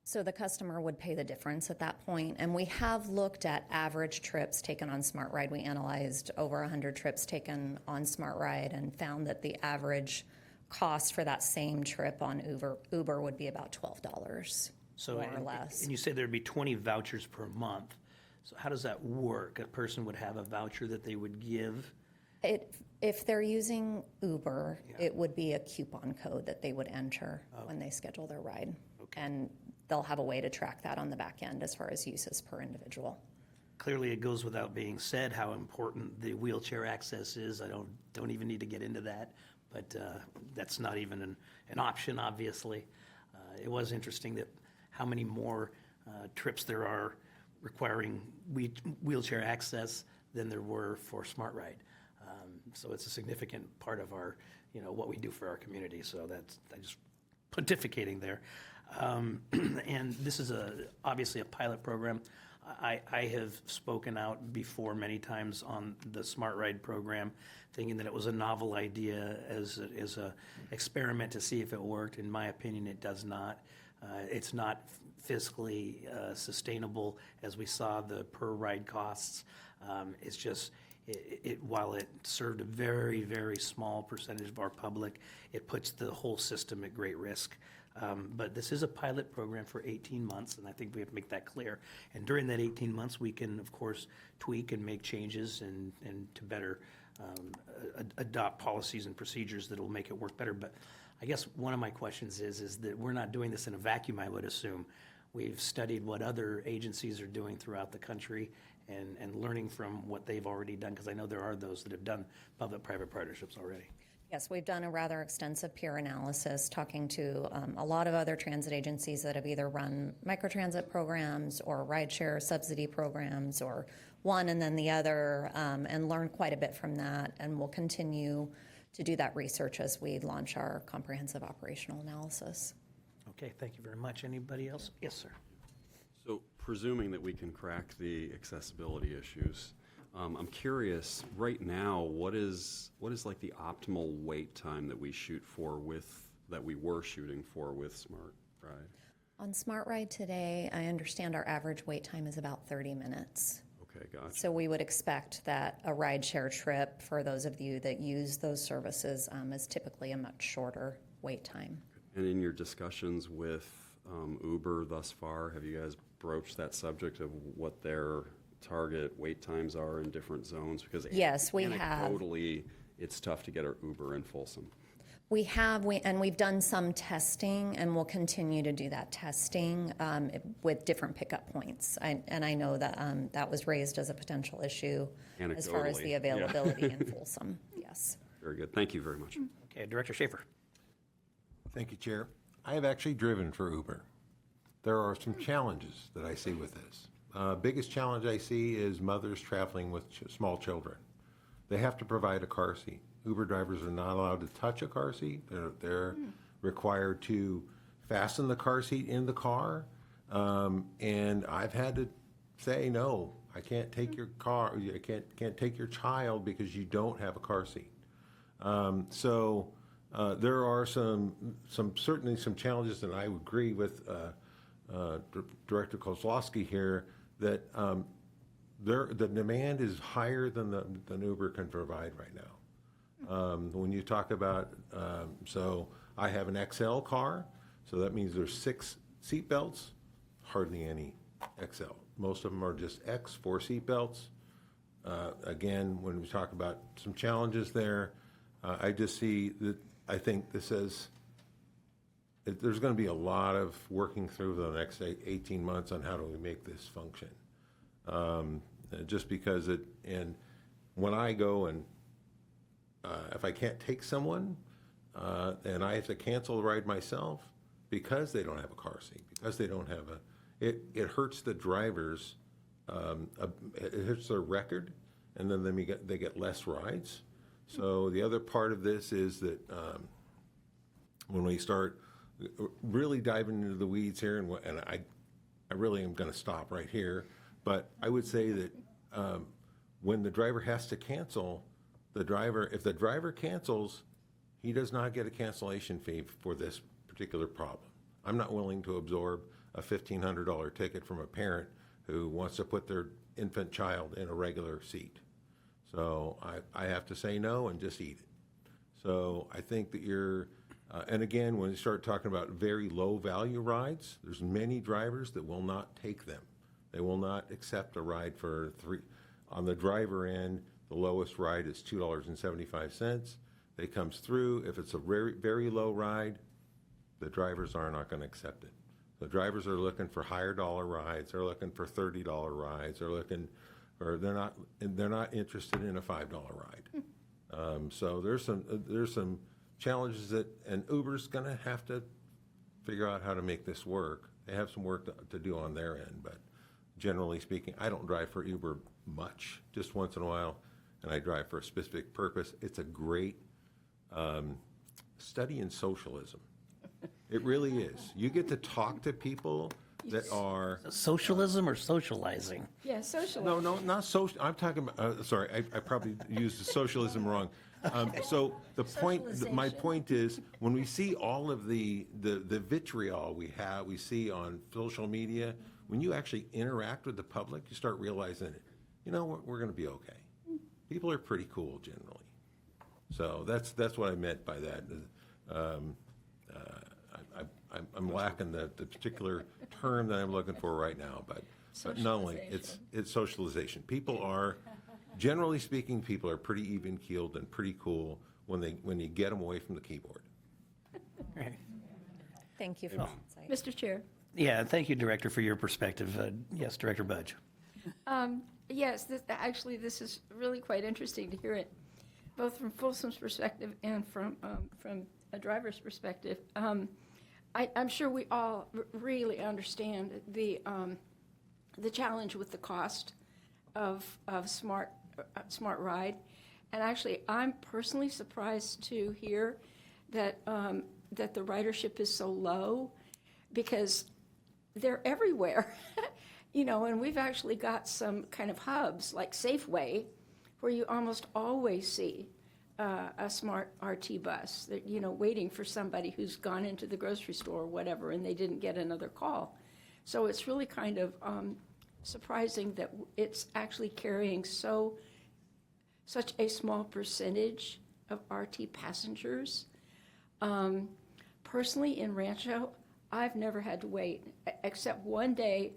So the customer would pay the difference at that point, and we have looked at average trips taken on Smart Ride. We analyzed over 100 trips taken on Smart Ride and found that the average cost for that same trip on Uber would be about $12, more or less. And you say there'd be 20 vouchers per month. So how does that work? A person would have a voucher that they would give? If they're using Uber, it would be a coupon code that they would enter when they schedule their ride. Okay. And they'll have a way to track that on the back end as far as uses per individual. Clearly, it goes without being said how important the wheelchair access is. I don't even need to get into that, but that's not even an option, obviously. It was interesting that how many more trips there are requiring wheelchair access than there were for Smart Ride. So it's a significant part of our, what we do for our community. So I'm just pontificating there. And this is obviously a pilot program. I have spoken out before many times on the Smart Ride program, thinking that it was a novel idea as a experiment to see if it worked. In my opinion, it does not. It's not fiscally sustainable, as we saw the per ride costs. It's just, while it served a very, very small percentage of our public, it puts the whole system at great risk. But this is a pilot program for 18 months, and I think we have to make that clear. And during that 18 months, we can, of course, tweak and make changes and to better adopt policies and procedures that will make it work better. But I guess one of my questions is that we're not doing this in a vacuum, I would assume. We've studied what other agencies are doing throughout the country and learning from what they've already done, because I know there are those that have done public-private partnerships already. Yes, we've done a rather extensive peer analysis, talking to a lot of other transit agencies that have either run microtransit programs or rideshare subsidy programs, or one and then the other, and learned quite a bit from that. And we'll continue to do that research as we launch our comprehensive operational analysis. Okay, thank you very much. Anybody else? Yes, sir. So presuming that we can crack the accessibility issues, I'm curious, right now, what is like the optimal wait time that we were shooting for with Smart Ride? On Smart Ride today, I understand our average wait time is about 30 minutes. Okay, gotcha. So we would expect that a rideshare trip, for those of you that use those services, is typically a much shorter wait time. And in your discussions with Uber thus far, have you guys broached that subject of what their target wait times are in different zones? Because yes, we have. Anecdotally, it's tough to get our Uber in Folsom. We have, and we've done some testing, and we'll continue to do that testing with different pickup points. And I know that that was raised as a potential issue as far as the availability in Folsom. Yes. Very good. Thank you very much. Okay, Director Schaefer. Thank you, Chair. I have actually driven for Uber. There are some challenges that I see with this. Biggest challenge I see is mothers traveling with small children. They have to provide a car seat. Uber drivers are not allowed to touch a car seat. They're required to fasten the car seat in the car. And I've had to say, no, I can't take your car. I can't take your child because you don't have a car seat. So there are certainly some challenges, and I would agree with Director Kozlowski here that the demand is higher than Uber can provide right now. When you talk about, so I have an XL car, so that means there's 6 seat belts, hardly any XL. Most of them are just X, 4 seat belts. Again, when we talk about some challenges there, I just see that I think this is, there's going to be a lot of working through the next 18 months on how do we make this function. Just because and when I go and if I can't take someone and I have to cancel the ride myself because they don't have a car seat, because they don't have it hurts the drivers, it hurts their record, and then they get less rides. So the other part of this is that when we start really diving into the weeds here, and I really am going to stop right here, but I would say that when the driver has to cancel, if the driver cancels, he does not get a cancellation fee for this particular problem. I'm not willing to absorb a $1,500 ticket from a parent who wants to put their infant child in a regular seat. So I have to say no and just eat it. So I think that and again, when you start talking about very low value rides, there's many drivers that will not take them. They will not accept a ride for on the driver end, the lowest ride is $2.75. It comes through. If it's a very, very low ride, the drivers are not going to accept it. So drivers are looking for higher dollar rides. They're looking for $30 rides. They're not interested in a $5 ride. So there's some challenges and Uber's going to have to figure out how to make this work. They have some work to do on their end, but generally speaking, I don't drive for Uber much, just once in a while, and I drive for a specific purpose. It's a great study in socialism. It really is. You get to talk to people that are... Socialism or socializing? Yeah, socialism. No, not social. I'm talking about, sorry, I probably used the socialism wrong. So my point is, when we see all of the vitriol we see on social media, when you actually interact with the public, you start realizing, you know what, we're going to be okay. People are pretty cool generally. So that's what I meant by that. I'm lacking the particular term that I'm looking for right now, but not only, it's socialization. People are, generally speaking, people are pretty even-keeled and pretty cool when you get them away from the keyboard. Right. Thank you for that insight. Mr. Chair. Yeah, thank you, Director, for your perspective. Yes, Director Budge. Yes, actually, this is really quite interesting to hear it, both from Folsom's perspective and from a driver's perspective. I'm sure we all really understand the challenge with the cost of Smart Ride, and actually, I'm personally surprised to hear that that the ridership is so low, because they're everywhere. And we've actually got some kind of hubs like Safeway, where you almost always see a Smart RT bus, that, waiting for somebody who's gone into the grocery store or whatever, and they didn't get another call. So it's really kind of surprising that it's actually carrying such a small percentage of RT passengers. Personally, in Rancho, I've never had to wait, except one day,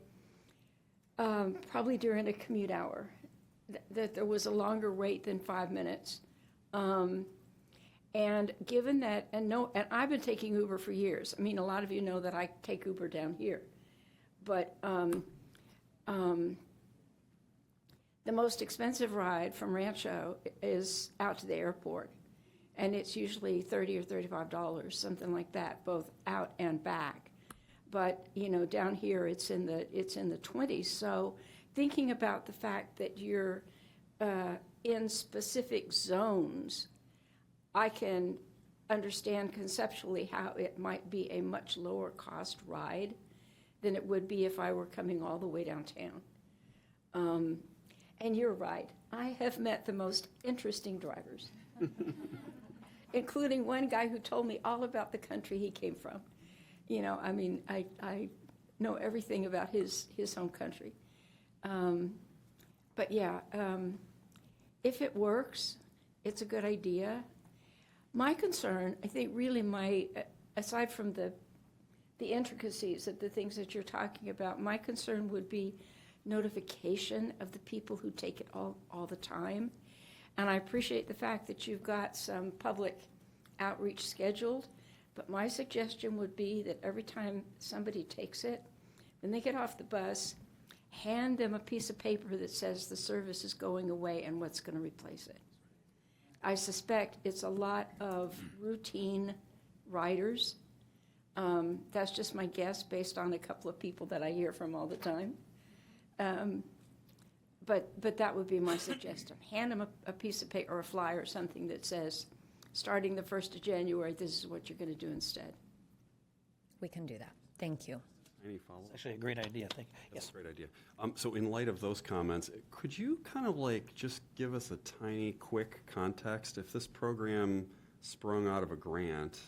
probably during a commute hour, that there was a longer wait than 5 minutes. And given that, and I've been taking Uber for years. I mean, a lot of you know that I take Uber down here. But the most expensive ride from Rancho is out to the airport. And it's usually $30 or $35, something like that, both out and back. But, down here it's in the 20s. So thinking about the fact that you're in specific zones, I can understand conceptually how it might be a much lower cost ride than it would be if I were coming all the way downtown. And you're right, I have met the most interesting drivers, including one guy who told me all about the country he came from. I know everything about his home country. But yeah, if it works, it's a good idea. My concern, I think really aside from the intricacies of the things that you're talking about, my concern would be notification of the people who take it all the time. And I appreciate the fact that you've got some public outreach scheduled, but my suggestion would be that every time somebody takes it, when they get off the bus, hand them a piece of paper that says the service is going away and what's going to replace it. I suspect it's a lot of routine riders. That's just my guess based on a couple of people that I hear from all the time. But that would be my suggestion. Hand them a piece of paper or a flyer or something that says, starting the 1st of January, this is what you're going to do instead. We can do that. Thank you. Any follow-up? It's actually a great idea. That's a great idea. So in light of those comments, could you kind of just give us a tiny, quick context? If this program sprung out of a grant,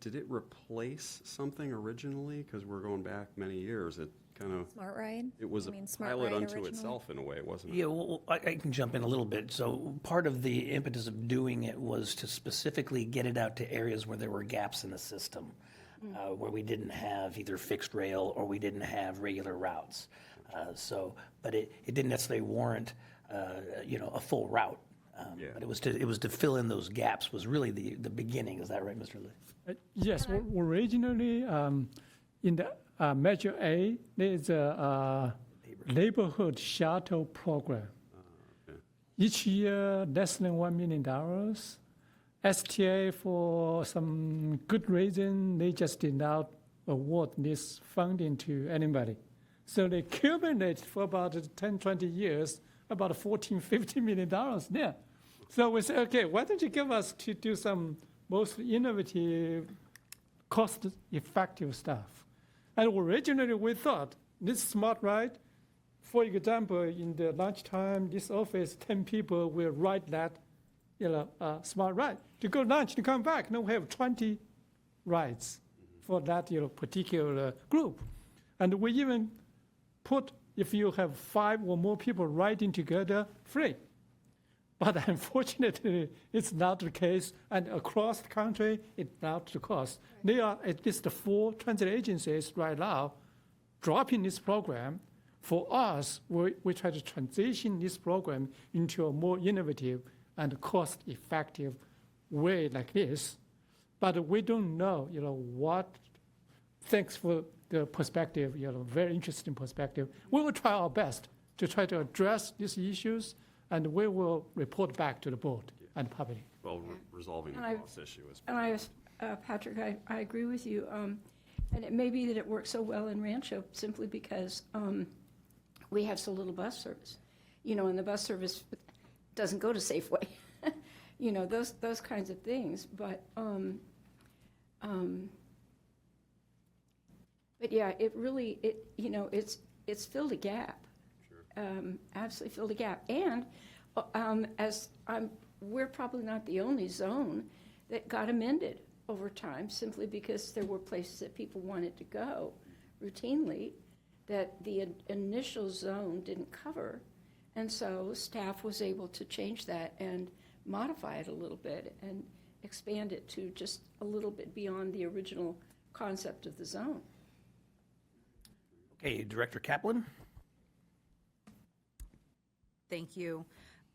did it replace something originally? Because we're going back many years. It kind of... Smart Ride? It was a pilot unto itself in a way, wasn't it? Yeah, well, I can jump in a little bit. So part of the impetus of doing it was to specifically get it out to areas where there were gaps in the system. Where we didn't have either fixed rail or we didn't have regular routes. But it didn't necessarily warrant, a full route. But it was to fill in those gaps was really the beginning. Is that right, Mr. Lee? Yes. Originally, in the Measure A, there is a neighborhood shuttle program. Each year, less than $1 million. STA, for some good reason, they just did not award this funding to anybody. So they accumulate for about 10, 20 years, about $14, $15 million there. So we say, okay, why don't you give us to do some most innovative, cost-effective stuff? And originally we thought this smart ride, for example, in the lunchtime, this office, 10 people will ride that smart ride. To go lunch, to come back, now we have 20 rides for that particular group. And we even put, if you have 5 or more people riding together, free. But unfortunately, it's not the case, and across the country, it's not the cost. There are at least 4 transit agencies right now dropping this program. For us, we try to transition this program into a more innovative and cost-effective way like this. But we don't know, what. Thanks for the perspective, very interesting perspective. We will try our best to try to address these issues, and we will report back to the board and public. Well, resolving the cost issue is. Patrick, I agree with you. And it may be that it works so well in Rancho simply because we have so little bus service. And the bus service doesn't go to Safeway. Those kinds of things. But yeah, it really it's filled a gap. Sure. Absolutely filled a gap. And we're probably not the only zone that got amended over time simply because there were places that people wanted to go routinely that the initial zone didn't cover. And so staff was able to change that and modify it a little bit and expand it to just a little bit beyond the original concept of the zone. Okay, Director Kaplan. Thank you.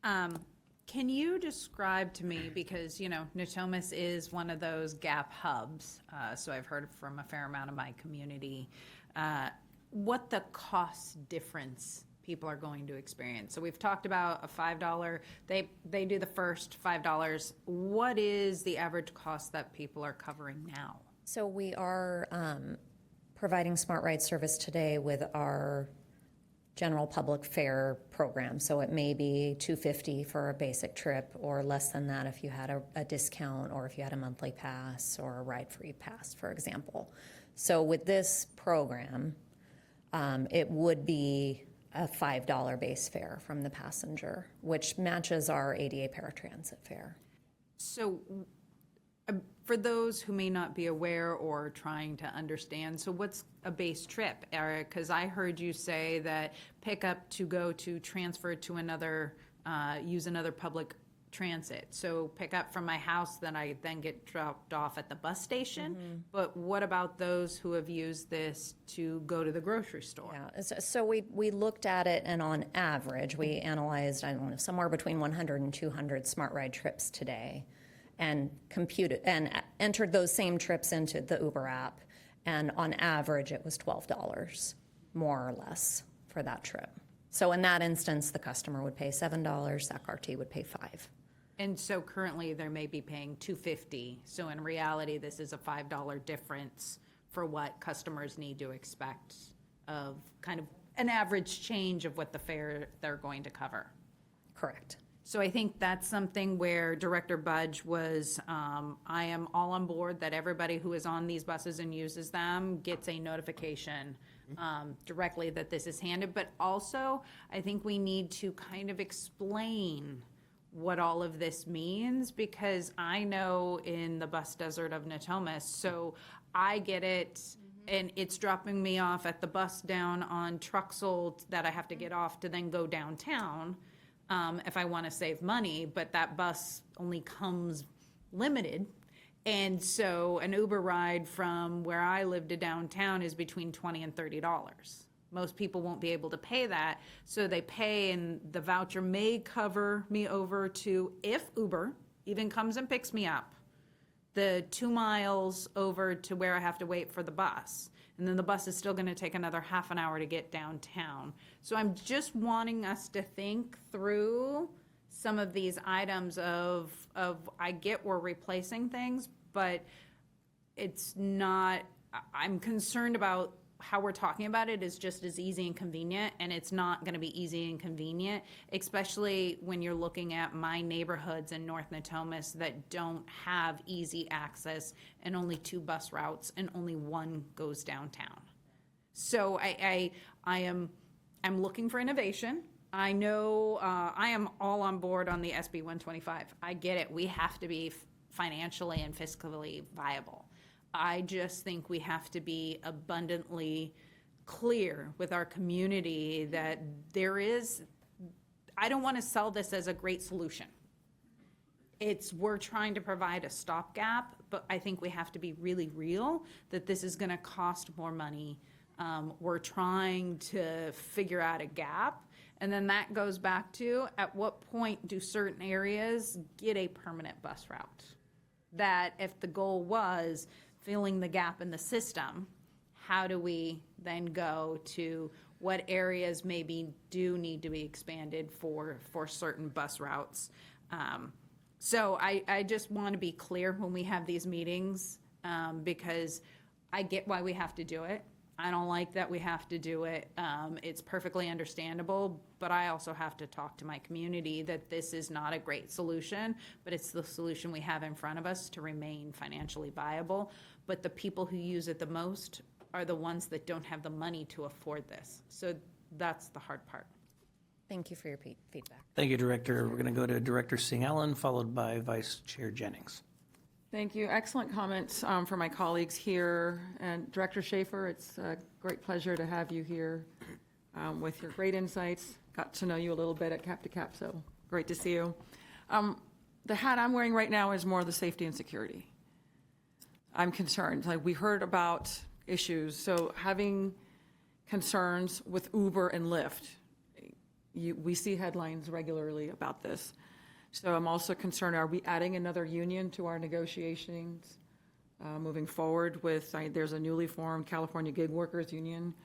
Can you describe to me, because, Natomas is one of those gap hubs, so I've heard from a fair amount of my community, what the cost difference people are going to experience. So we've talked about a $5, they do the first $5. What is the average cost that people are covering now? So we are providing Smart Ride service today with our general public fare program. So it may be $250 for a basic trip, or less than that if you had a discount, or if you had a monthly pass or a ride-free pass, for example. So with this program, it would be a $5 base fare from the passenger, which matches our ADA paratransit fare. So for those who may not be aware or trying to understand, so what's a base trip, Eric? Because I heard you say that pick up to go to transfer to another, use another public transit. So pick up from my house, then I then get dropped off at the bus station. Mm-hmm. But what about those who have used this to go to the grocery store? Yeah, so we looked at it, and on average, we analyzed, somewhere between 100 and 200 Smart Ride trips today, and computed and entered those same trips into the Uber app, and on average it was $12 more or less for that trip. So in that instance, the customer would pay $7, SAC-RT would pay $5. And so currently they may be paying $250. So in reality, this is a $5 difference for what customers need to expect of kind of an average change of what the fare they're going to cover. Correct. So I think that's something where Director Budge was, I am all on board that everybody who is on these buses and uses them gets a notification directly that this is handed. But also, I think we need to kind of explain what all of this means, because I know in the bus desert of Natomas, so I get it, and it's dropping me off at the bus down on Truxell that I have to get off to then go downtown. If I want to save money, but that bus only comes limited. And so an Uber ride from where I live to downtown is between $20 and $30. Most people won't be able to pay that, so they pay, and the voucher may cover me over to, if Uber even comes and picks me up, the 2 miles over to where I have to wait for the bus. and then the bus is still going to take another half an hour to get downtown. So I'm just wanting us to think through some of these items of I get we're replacing things, but it's not, I'm concerned about how we're talking about it is just as easy and convenient, and it's not going to be easy and convenient, especially when you're looking at my neighborhoods in North Natomas that don't have easy access and only 2 bus routes and only 1 goes downtown. So I'm looking for innovation. I know I am all on board on the SB 125. I get it. We have to be financially and fiscally viable. I just think we have to be abundantly clear with our community that I don't want to sell this as a great solution. We're trying to provide a stopgap, but I think we have to be really real that this is going to cost more money. We're trying to figure out a gap. And then that goes back to, at what point do certain areas get a permanent bus route? That if the goal was filling the gap in the system, how do we then go to what areas maybe do need to be expanded for certain bus routes? So I just want to be clear when we have these meetings, because I get why we have to do it. I don't like that we have to do it. It's perfectly understandable, but I also have to talk to my community that this is not a great solution, but it's the solution we have in front of us to remain financially viable. But the people who use it the most are the ones that don't have the money to afford this. So that's the hard part. Thank you for your feedback. Thank you, Director. We're going to go to Director Singh Allen, followed by Vice Chair Jennings. Thank you. Excellent comments from my colleagues here. And Director Schaefer, it's a great pleasure to have you here with your great insights. Got to know you a little bit at Cap to Cap, so great to see you. The hat I'm wearing right now is more the safety and security. I'm concerned. Like, we heard about issues, so having concerns with Uber and Lyft, we see headlines regularly about this. So I'm also concerned, are we adding another union to our negotiations moving forward with, there's a newly formed California Gig Workers Union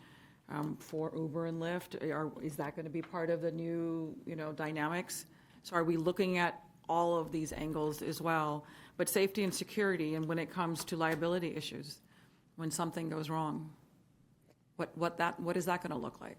for Uber and Lyft. Is that going to be part of the new, dynamics? So are we looking at all of these angles as well? But safety and security, and when it comes to liability issues, when something goes wrong, what is that going to look like?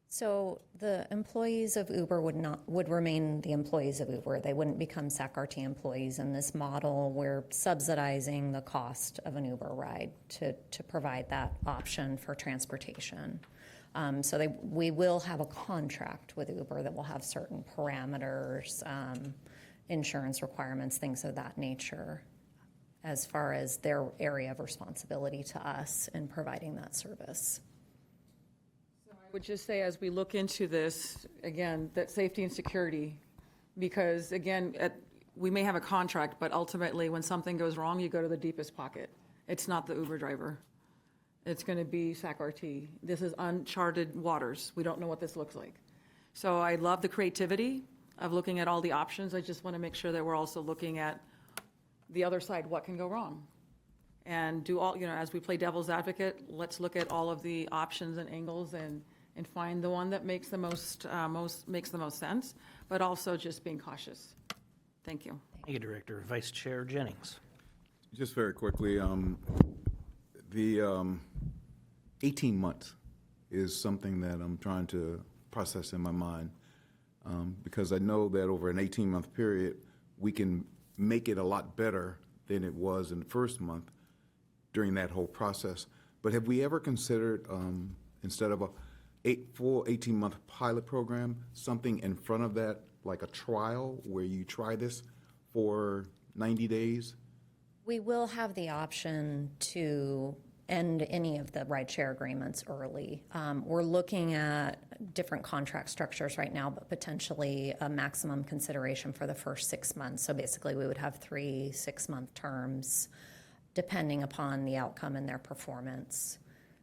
So the employees of Uber would remain the employees of Uber. They wouldn't become SACRT employees in this model. We're subsidizing the cost of an Uber ride to provide that option for transportation. So we will have a contract with Uber that will have certain parameters, insurance requirements, things of that nature, as far as their area of responsibility to us in providing that service. I would just say, as we look into this, again, that safety and security, because again, we may have a contract, but ultimately when something goes wrong, you go to the deepest pocket. It's not the Uber driver. It's going to be SACRT. This is uncharted waters. We don't know what this looks like. So I love the creativity of looking at all the options. I just want to make sure that we're also looking at the other side, what can go wrong? And do all, as we play devil's advocate, let's look at all of the options and angles and find the one that makes the most sense, but also just being cautious. Thank you. Thank you, Director. Vice Chair Jennings. Just very quickly, the 18 months is something that I'm trying to process in my mind, because I know that over an 18-month period, we can make it a lot better than it was in the first month during that whole process. But have we ever considered, instead of a full 18-month pilot program, something in front of that, like a trial where you try this for 90 days? We will have the option to end any of the rideshare agreements early. We're looking at different contract structures right now, but potentially a maximum consideration for the first 6 months. So basically we would have 3 6-month terms depending upon the outcome and their performance.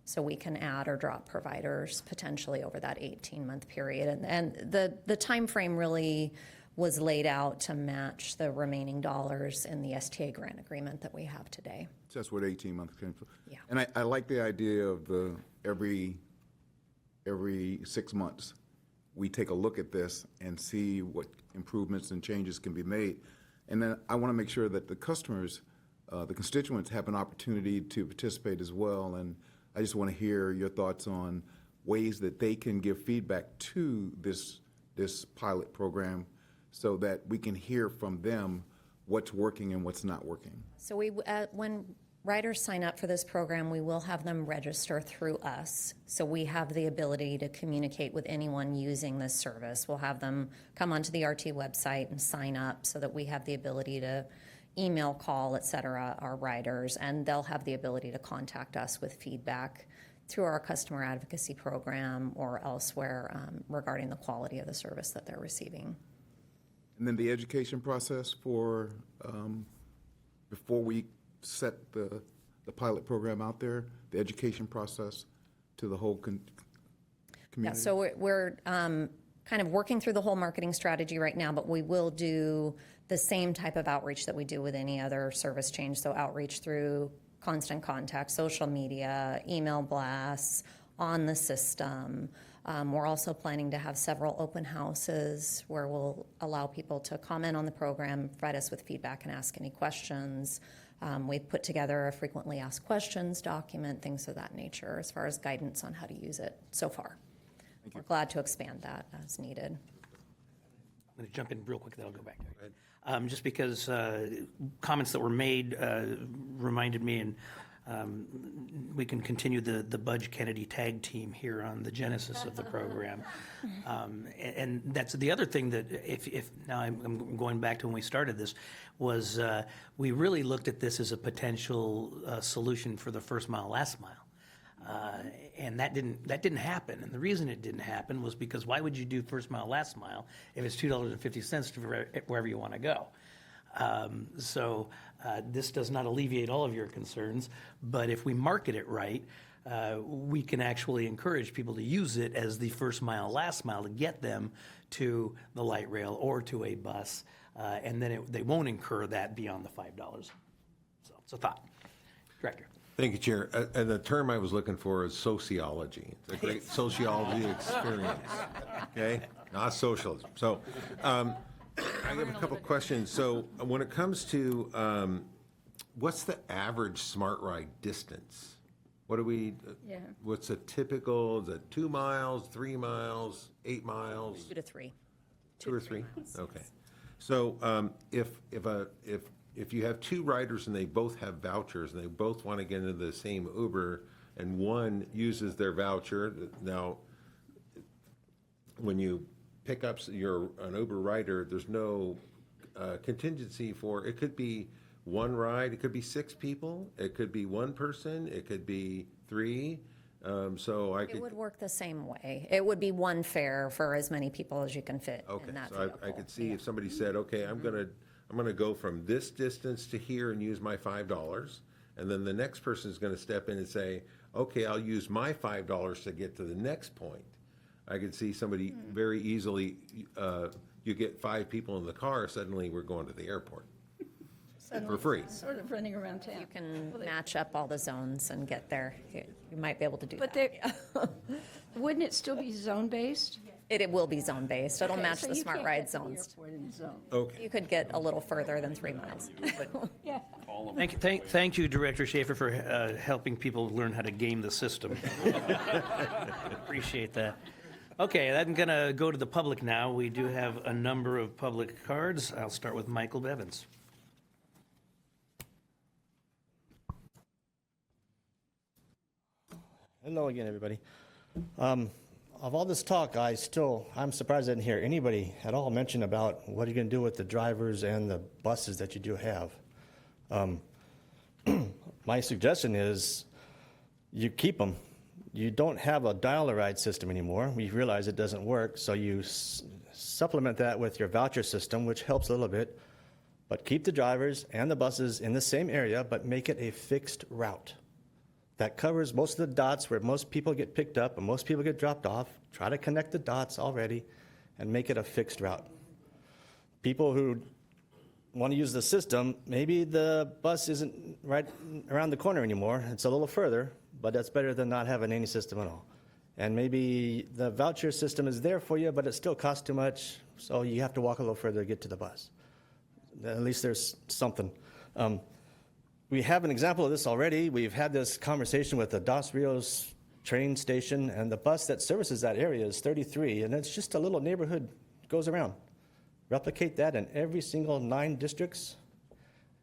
So we can add or drop providers potentially over that 18-month period. And the time frame really was laid out to match the remaining dollars in the STA grant agreement that we have today. So that's what 18 months came from. Yeah. And I like the idea of the every 6 months, we take a look at this and see what improvements and changes can be made. And then I want to make sure that the customers, the constituents, have an opportunity to participate as well. And I just want to hear your thoughts on ways that they can give feedback to this pilot program so that we can hear from them what's working and what's not working. So when riders sign up for this program, we will have them register through us. So we have the ability to communicate with anyone using this service. We'll have them come onto the RT website and sign up so that we have the ability to email, call, et cetera, our riders, and they'll have the ability to contact us with feedback through our customer advocacy program or elsewhere regarding the quality of the service that they're receiving. And then the education process for, before we set the pilot program out there, the education process to the whole community? Yeah, so we're kind of working through the whole marketing strategy right now, but we will do the same type of outreach that we do with any other service change. So outreach through constant contact, social media, email blasts, on the system. We're also planning to have several open houses where we'll allow people to comment on the program, provide us with feedback, and ask any questions. We've put together a frequently asked questions document, things of that nature, as far as guidance on how to use it so far. We're glad to expand that as needed. I'm going to jump in real quick, then I'll go back to it. Just because comments that were made reminded me, and we can continue the Budge Kennedy tag team here on the genesis of the program. And that's the other thing that, if now I'm going back to when we started this, was we really looked at this as a potential solution for the first mile, last mile. And that didn't happen. And the reason it didn't happen was because why would you do first mile, last mile if it's $2.50 to wherever you want to go? So this does not alleviate all of your concerns, but if we market it right, we can actually encourage people to use it as the first mile, last mile to get them to the light rail or to a bus, and then they won't incur that beyond the $5. So it's a thought. Director. Thank you, Chair. And the term I was looking for is sociology. It's a great sociology experience, okay? Not socialism. So I have a couple questions. So when it comes to what's the average smart ride distance? What do we, what's a typical, is it 2 miles, 3 miles, 8 miles? 2 to 3. 2 or 3? Okay. So if you have two riders and they both have vouchers and they both want to get into the same Uber and one uses their voucher, now when you pick up an Uber rider, there's no contingency for, it could be one ride, it could be 6 people, it could be one person, it could be 3. It would work the same way. It would be one fare for as many people as you can fit in that so I could see if somebody said, okay, I'm gonna go from this distance to here and use my $5, and then the next person is gonna step in and say, okay, I'll use my $5 to get to the next point. I could see somebody very easily, you get 5 people in the car, suddenly we're going to the airport for free. Sort of running around town. You can match up all the zones and get there. You might be able to do But that. wouldn't it still be zone-based? It will be zone-based. It'll Okay, match so the you smart can't ride get to the zones. airport in zone. Okay. You could get a little further than 3 miles. Yeah. Thank you, Director Schaefer, for helping people learn how to game the system. Appreciate that. Okay, I'm going to go to the public now. We do have a number of public cards. I'll start with Michael Bevins. Hello again, everybody. Of all this talk, I'm surprised I didn't hear anybody at all mention about what are you going to do with the drivers and the buses that you do have. My suggestion is you keep them. You don't have a dial-a-ride system anymore. We realize it doesn't work, so you supplement that with your voucher system, which helps a little bit, but keep the drivers and the buses in the same area, but make it a fixed route. That covers most of the dots where most people get picked up and most people get dropped off. Try to connect the dots already and make it a fixed route. people who want to use the system, maybe the bus isn't right around the corner anymore. It's a little further, but that's better than not having any system at all. And maybe the voucher system is there for you, but it still costs too much, so you have to walk a little further to get to the bus. At least there's something. We have an example of this already. We've had this conversation with the Dos Rios train station, and the bus that services that area is 33, and it's just a little neighborhood goes around. Replicate that in every single 9 districts.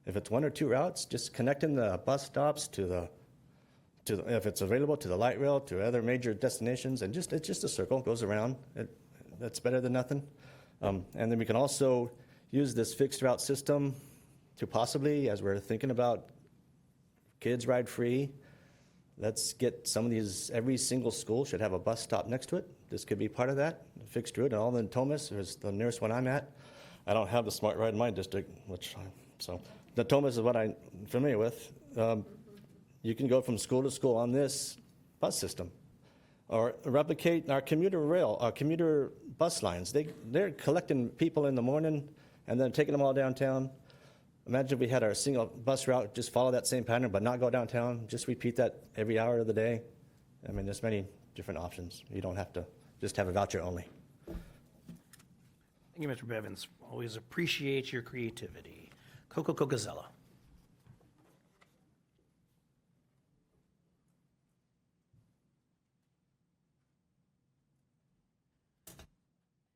If it's 1 or 2 routes, just connecting the bus stops to if it's available, to the light rail, to other major destinations, and it's just a circle, goes around. That's better than nothing. And then we can also use this fixed route system to possibly, as we're thinking about kids ride free, let's get some of these, every single school should have a bus stop next to it. This could be part of that, fixed route. And all the Thomas is the nearest one I'm at. I don't have the Smart Ride in my district, so the Thomas is what I'm familiar with. You can go from school to school on this bus system, or replicate our commuter bus lines. They're collecting people in the morning and then taking them all downtown. Imagine if we had our single bus route, just follow that same pattern, but not go downtown. Just repeat that every hour of the day. I mean, there's many different options. You don't have to just have a voucher only. Thank you, Mr. Bevins. Always appreciate your creativity. Coco Cocazella.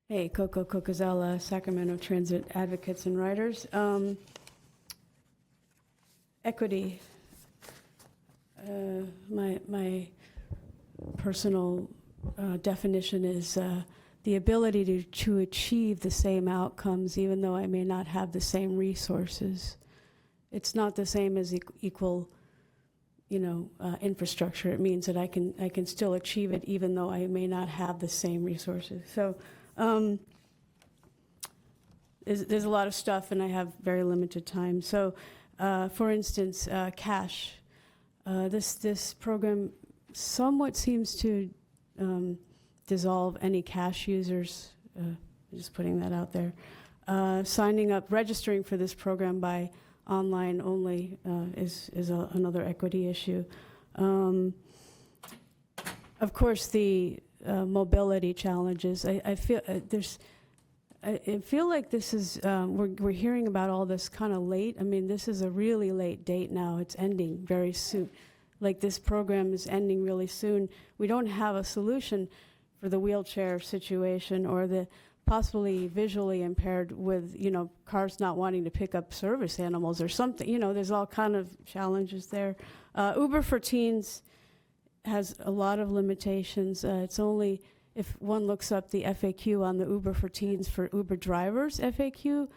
Hey, Coco Cocazella, Sacramento Transit Advocates and Riders. Equity. My personal definition is the ability to achieve the same outcomes even though I may not have the same resources. It's not the same as equal, infrastructure. It means that I can still achieve it even though I may not have the same resources. So there's a lot of stuff and I have very limited time. So for instance, cash. This program somewhat seems to dissolve any cash users, just putting that out there. Signing up, registering for this program by online only is another equity issue. Of course, the mobility challenges. I feel I feel like this is we're hearing about all this kind of late. I mean, this is a really late date now. It's ending very soon. Like this program is ending really soon. We don't have a solution for the wheelchair situation or the possibly visually impaired with, cars not wanting to pick up service animals or something. There's all kind of challenges there. Uber for Teens has a lot of limitations. It's only, if one looks up the FAQ on the Uber for Teens for Uber drivers FAQ,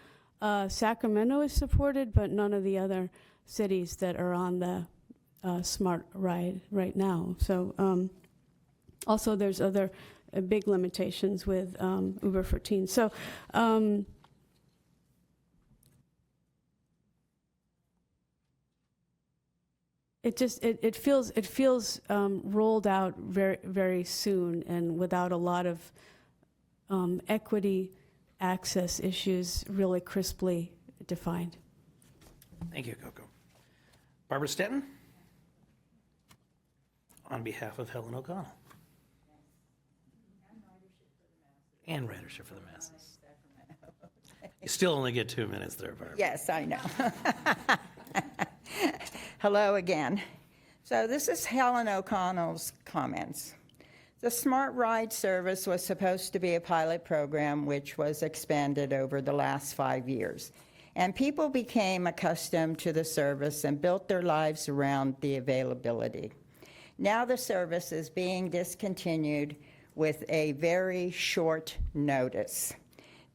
Sacramento is supported, but none of the other cities that are on the Smart Ride right now. So also there's other big limitations with Uber for Teens. So it feels rolled out very, very soon and without a lot of equity access issues really crisply defined. Thank you, Coco. Barbara Stetton, on behalf of Helen O'Connell. And ridership for the masses. You still only get 2 minutes there, Barbara. Yes, I know. Hello again. So this is Helen O'Connell's comments. The Smart Ride service was supposed to be a pilot program which was expanded over the last 5 years. And people became accustomed to the service and built their lives around the availability. Now the service is being discontinued with a very short notice.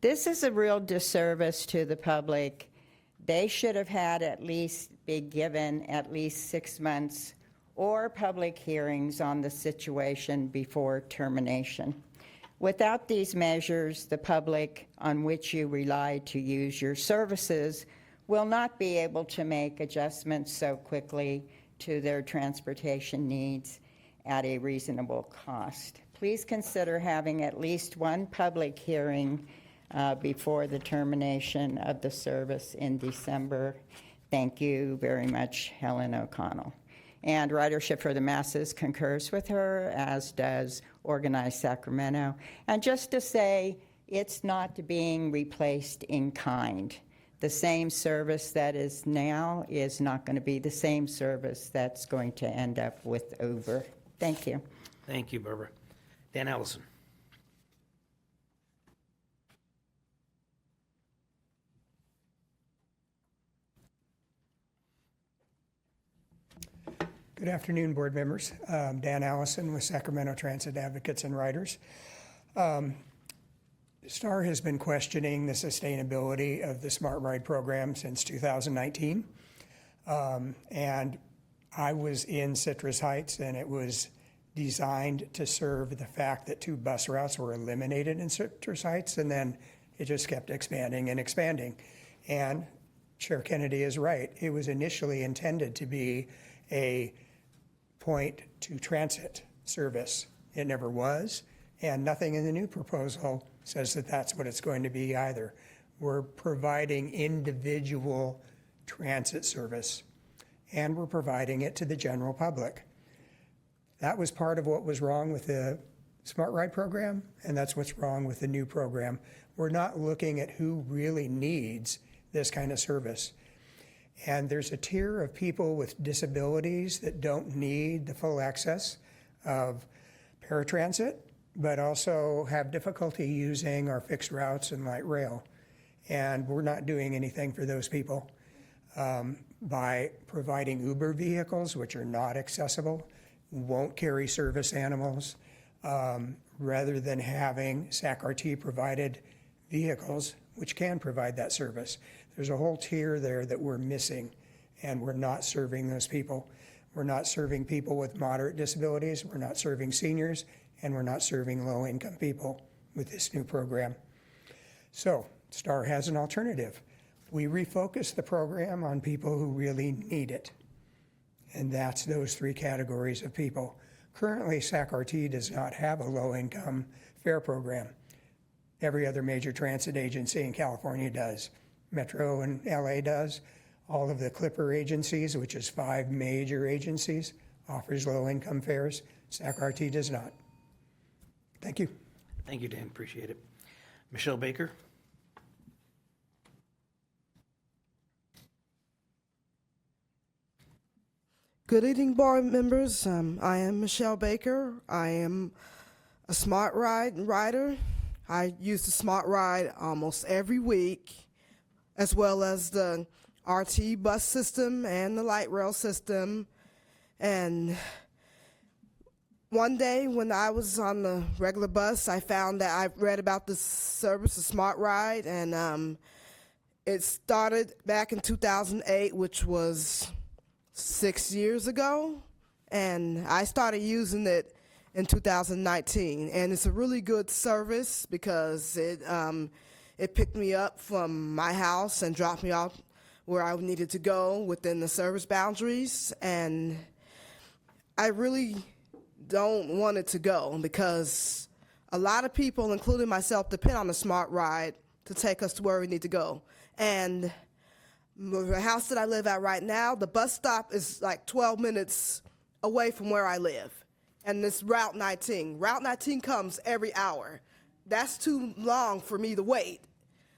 This is a real disservice to the public. They should have had be given at least 6 months or public hearings on the situation before termination. Without these measures, the public on which you rely to use your services will not be able to make adjustments so quickly to their transportation needs at a reasonable cost. Please consider having at least one public hearing before the termination of the service in December. Thank you very much, Helen O'Connell. And Ridership for the Masses concurs with her, as does Organized Sacramento. And just to say, it's not being replaced in kind. The same service that is now is not going to be the same service that's going to end up with Uber. Thank you. Thank you, Barbara. Dan Allison. Good afternoon, board members. Dan Allison with Sacramento Transit Advocates and Riders. STAR has been questioning the sustainability of the Smart Ride program since 2019. And I was in Citrus Heights, and it was designed to serve the fact that 2 bus routes were eliminated in Citrus Heights, and then it just kept expanding and expanding. And Chair Kennedy is right. It was initially intended to be a point-to-transit service. It never was, and nothing in the new proposal says that that's what it's going to be either. We're providing individual transit service, and we're providing it to the general public. That was part of what was wrong with the Smart Ride program, and that's what's wrong with the new program. We're not looking at who really needs this kind of service. And there's a tier of people with disabilities that don't need the full access of paratransit, but also have difficulty using our fixed routes and light rail. And we're not doing anything for those people by providing Uber vehicles, which are not accessible, won't carry service animals, rather than having SAC-RT provided vehicles, which can provide that service. There's a whole tier there that we're missing, and we're not serving those people. We're not serving people with moderate disabilities, we're not serving seniors, and we're not serving low-income people with this new program. So, STAR has an alternative. We refocus the program on people who really need it, and that's those 3 categories of people. Currently, SAC-RT does not have a low-income fare program. Every other major transit agency in California does. Metro and LA does. All of the Clipper agencies, which is 5 major agencies, offers low-income fares. SAC-RT does not. Thank you. Thank you, Dan. Appreciate it. Michelle Baker. Good evening, board members. I am Michelle Baker. I am a Smart Ride rider. I use the Smart Ride almost every week, as well as the RT bus system and the light rail system. And one day when I was on the regular bus, I found that I read about this service, the Smart Ride, and it started back in 2008, which was 6 years ago, and I started using it in 2019, and it's a really good service because it picked me up from my house and dropped me off where I needed to go within the service boundaries, and I really don't want it to go because a lot of people, including myself, depend on the Smart Ride to take us to where we need to go. And the house that I live at right now, the bus stop is like 12 minutes away from where I live. And it's Route 19. Route 19 comes every hour. That's too long for me to wait.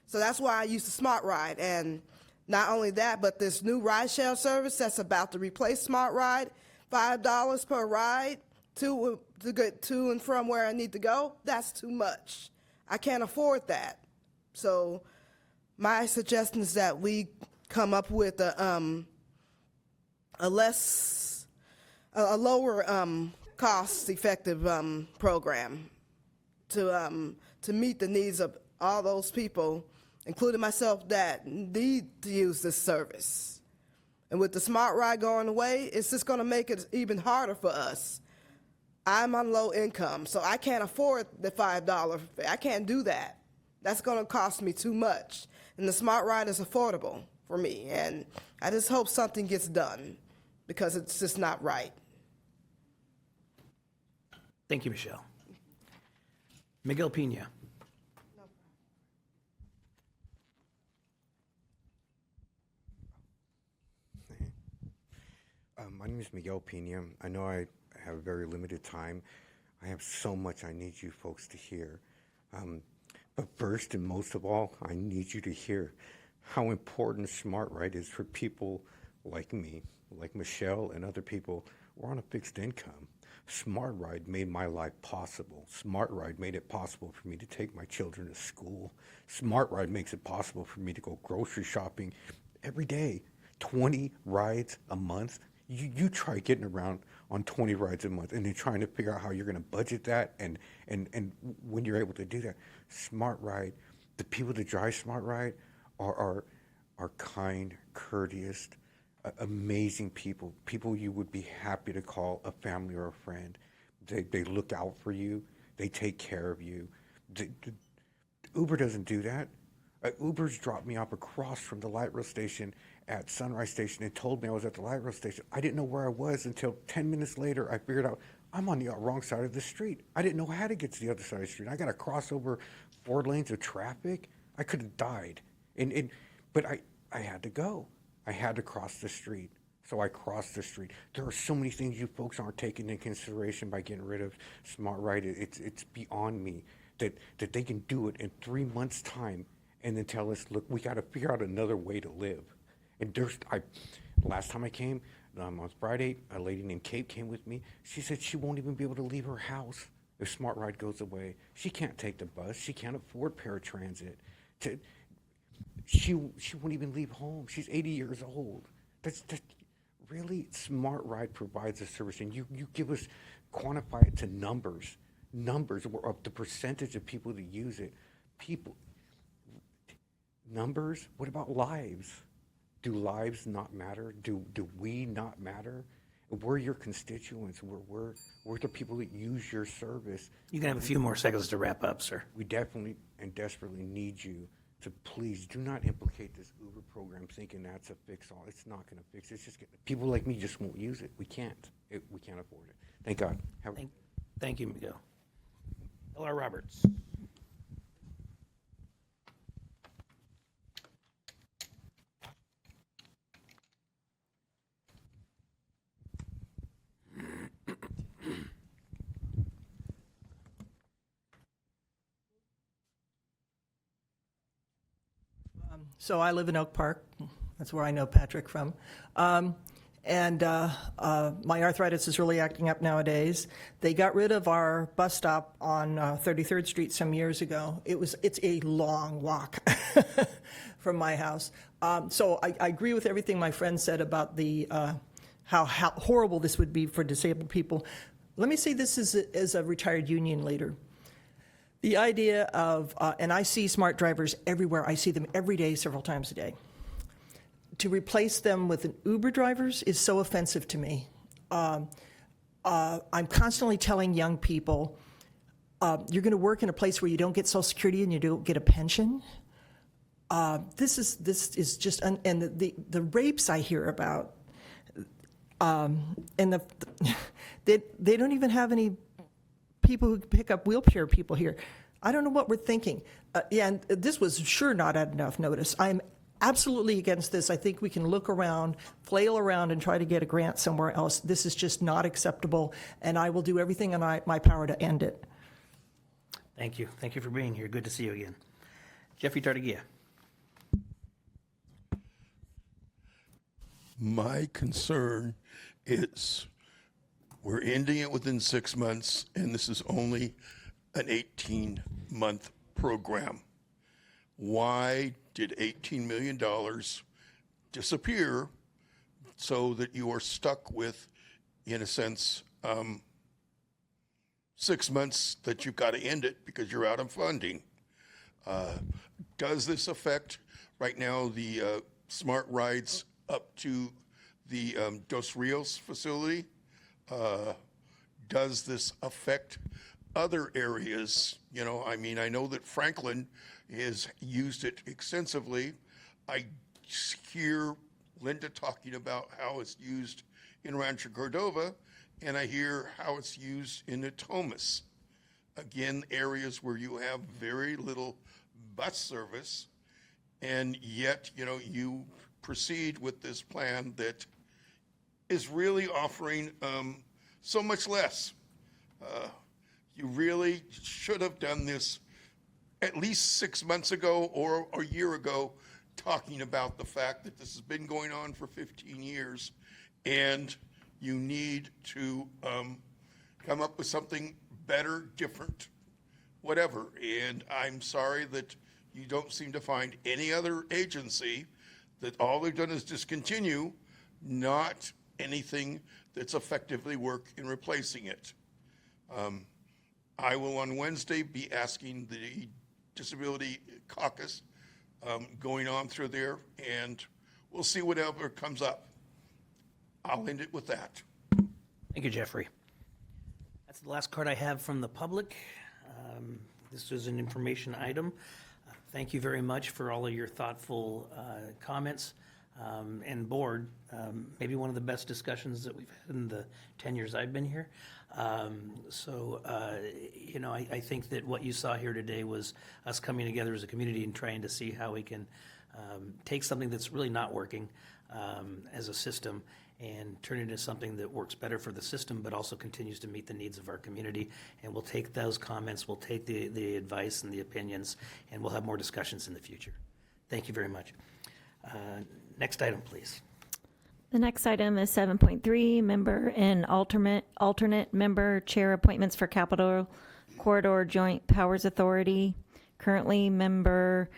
So that's why I use the Smart Ride. And not only that, but this new ride share service that's about to replace Smart Ride, $5 per ride to get to and from where I need to go, that's too much. I can't afford that. So my suggestion is that we come up with a lower cost-effective program to meet the needs of all those people, including myself, that need to use this service. And with the Smart Ride going away, it's just going to make it even harder for us. I'm on low income, so I can't afford the $5 fare. I can't do that. That's going to cost me too much. And the Smart Ride is affordable for me, and I just hope something gets done because it's just not right. Thank you, Michelle. Miguel Pena. My name is Miguel Pena. I know I have very limited time. I have so much I need you folks to hear. But first and most of all, I need you to hear how important Smart Ride is for people like me, like Michelle and other people who are on a fixed income. Smart Ride made my life possible. Smart Ride made it possible for me to take my children to school. Smart Ride makes it possible for me to go grocery shopping every day. 20 rides a month. You try getting around on 20 rides a month and then trying to figure out how you're going to budget that and when you're able to do that. Smart Ride, the people that drive Smart Ride are kind, courteous, amazing people you would be happy to call a family or a friend. They look out for you. They take care of you. Uber doesn't do that. Uber's dropped me off across from the light rail station at Sunrise Station and told me I was at the light rail station. I didn't know where I was until 10 minutes later. I figured out I'm on the wrong side of the street. I didn't know how to get to the other side of the street. I got to cross over 4 lanes of traffic. I could have died. But I had to go. I had to cross the street. So I crossed the street. There are so many things you folks aren't taking into consideration by getting rid of Smart Ride. It's beyond me that they can do it in 3 months' time and then tell us, look, we got to figure out another way to live. And last time I came, on Friday, a lady named Kate came with me. She said she won't even be able to leave her house if Smart Ride goes away. She can't take the bus. She can't afford paratransit. She won't even leave home. She's 80 years old. That's really Smart Ride provides a service, and you give us, quantify it to numbers of the percentage of people that use it. Numbers. What about lives? Do lives not matter? Do we not matter? We're your constituents. We're the people that use your service. You can have a few more seconds to wrap up, sir. We definitely and desperately need you to please do not implicate this Uber program thinking that's a fix-all. It's not going to fix it. It's just people like me just won't use it. We can't. We can't afford it. Thank God. Thank you, Miguel. L.R. Roberts. So I live in Oak Park. That's where I know Patrick from. My arthritis is really acting up nowadays. They got rid of our bus stop on 33rd Street some years ago. It's a long walk from my house. So I agree with everything my friend said about the how horrible this would be for disabled people. Let me say this as a retired union leader. The idea of, and I see smart drivers everywhere. I see them every day, several times a day. To replace them with an Uber drivers is so offensive to me. I'm constantly telling young people, you're going to work in a place where you don't get Social Security and you don't get a pension. This is just, and the rapes I hear about, and they don't even have any people who pick up wheelchair people here. I don't know what we're thinking. And this was sure not at enough notice. I'm absolutely against this. I think we can look around, flail around, and try to get a grant somewhere else. This is just not acceptable, and I will do everything in my power to end it. Thank you. Thank you for being here. Good to see you again. Jeffrey Tartagia. My concern is we're ending it within 6 months, and this is only an 18-month program. Why did $18 million disappear so that you are stuck with, in a sense, 6 months that you've got to end it because you're out of funding? Does this affect, right now, the smart rides up to the Dos Rios facility? Does this affect other areas? You know, I mean, I know that Franklin has used it extensively. I hear Linda talking about how it's used in Rancho Cordova, and I hear how it's used in Natomas. Again, areas where you have very little bus service, and yet, you know, you proceed with this plan that is really offering so much less. You really should have done this at least 6 months ago or a year ago, talking about the fact that this has been going on for 15 years and you need to come up with something better, different, whatever. And I'm sorry that you don't seem to find any other agency that all they've done is discontinue, not anything that's effectively work in replacing it. I will on Wednesday be asking the Disability Caucus going on through there, and we'll see whatever comes up. I'll end it with that. Thank you, Jeffrey. That's the last card I have from the public. This is an information item. Thank you very much for all of your thoughtful comments. And board, maybe one of the best discussions that we've had in the 10 years I've been here. I think that what you saw here today was us coming together as a community and trying to see how we can take something that's really not working as a system and turn it into something that works better for the system, but also continues to meet the needs of our community. And we'll take those comments, we'll take the advice and the opinions, and we'll have more discussions in the future. Thank you very much. Next item, please. The next item is 7.3, member and alternate member chair appointments for Capital Corridor Joint Powers Authority. Currently, member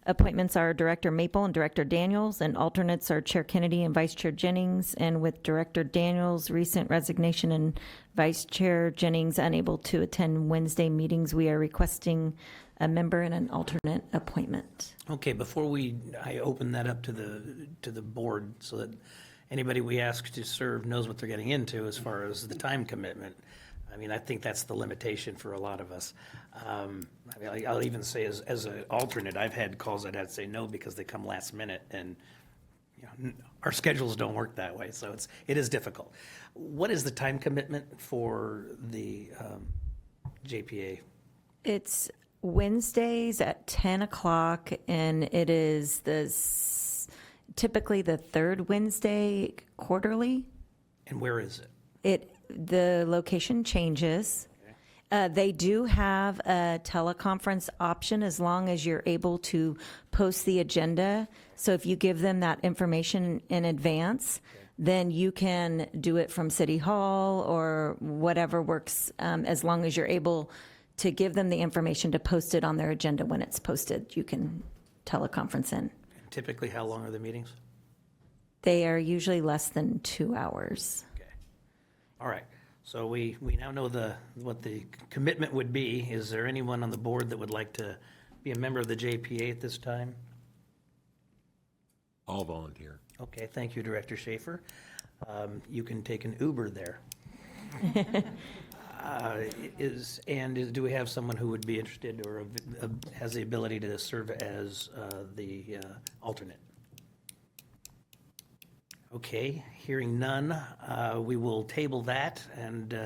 appointments are Director Maple and Director Daniels, and alternates are Chair Kennedy and Vice Chair Jennings. And with Director Daniels' recent resignation and Vice Chair Jennings unable to attend Wednesday meetings, we are requesting a member and an alternate appointment. Okay, before I open that up to the board so that anybody we ask to serve knows what they're getting into as far as the time commitment. I mean, I think that's the limitation for a lot of us. I'll even say as an alternate, I've had calls I'd have to say no because they come last minute, and our schedules don't work that way, so it is difficult. What is the time commitment for the JPA? It's Wednesdays at 10 o'clock, and it is typically the third Wednesday quarterly. And where is it? The location changes. They do have a teleconference option as long as you're able to post the agenda. So if you give them that information in advance, then you can do it from City Hall or whatever works, as long as you're able to give them the information to post it on their agenda when it's posted. You can teleconference in. Typically, how long are the meetings? They are usually less than 2 hours. Okay. All right. So we now know what the commitment would be. Is there anyone on the board that would like to be a member of the JPA at this time? I'll volunteer. Okay, thank you, Director Schaefer. You can take an Uber there. Do we have someone who would be interested or has the ability to serve as the alternate? Okay, hearing none, we will table that and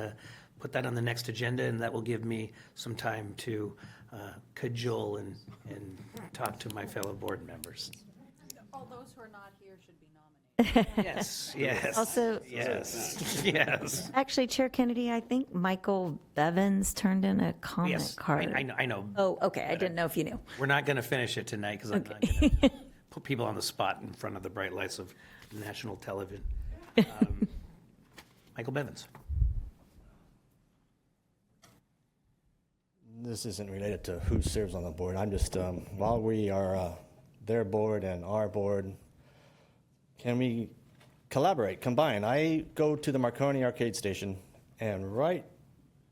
put that on the next agenda, and that will give me some time to cajole and talk to my fellow board members. All those who are not here should be nominated. Yes. Also, yes. Actually, Chair Kennedy, I think Michael Bevins turned in a comment card. I know. Oh, okay. I didn't know if you knew. We're not going to finish it tonight because I'm not going to put people on the spot in front of the bright lights of national television. Michael Bevins. This isn't related to who serves on the board. I'm just, while we are their board and our board, can we collaborate, combine? I go to the Marconi Arcade Station, and right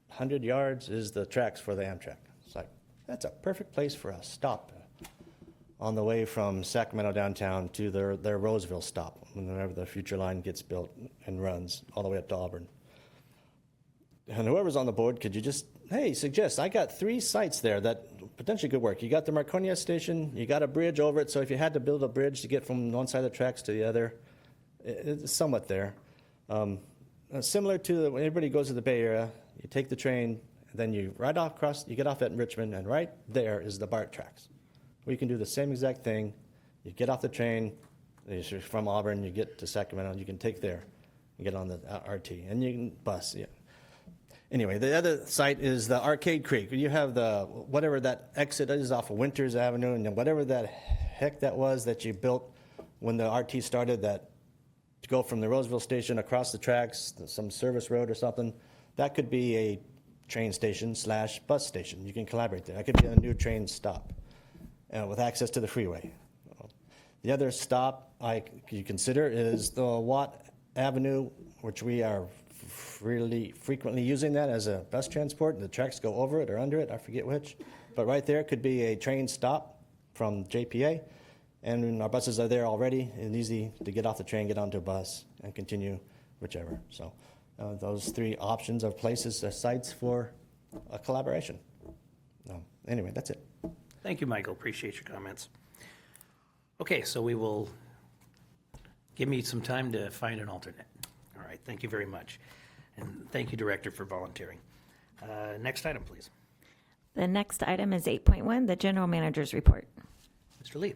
100 yards is the tracks for the Amtrak. It's like, that's a perfect place for a stop on the way from Sacramento downtown to their Roseville stop, whenever the future line gets built and runs all the way up to Auburn. And whoever's on the board, could you just, suggest, I got 3 sites there that potentially could work. You got the Marconi station, you got a bridge over it, so if you had to build a bridge to get from one side of the tracks to the other, it's somewhat there. Similar to when everybody goes to the Bay Area, you take the train, and then you ride across, you get off at Richmond, and right there is the BART tracks. We can do the same exact thing. You get off the train, from Auburn, you get to Sacramento, you can take there. and get on the RT, and you can bus. Yeah. Anyway, the other site is the Arcade Creek. You have the whatever that exit is off of Winters Avenue, and then whatever that heck that was that you built when the RT started, that to go from the Roseville station across the tracks, some service road or something. That could be a train station / bus station. You can collaborate there. That could be a new train stop with access to the freeway. The other stop you consider is the Watt Avenue, which we are really frequently using that as a bus transport. The tracks go over it or under it, I forget which. But right there could be a train stop from JPA, and our buses are there already, and easy to get off the train, get onto a bus, and continue whichever. So those three options are places, sites for a collaboration. Anyway, that's it. Thank you, Michael. Appreciate your comments. Okay, so we will give me some time to find an alternate. All right, thank you very much. And thank you, Director, for volunteering. Next item, please. The next item is 8.1, the General Manager's Report. Mr. Lee.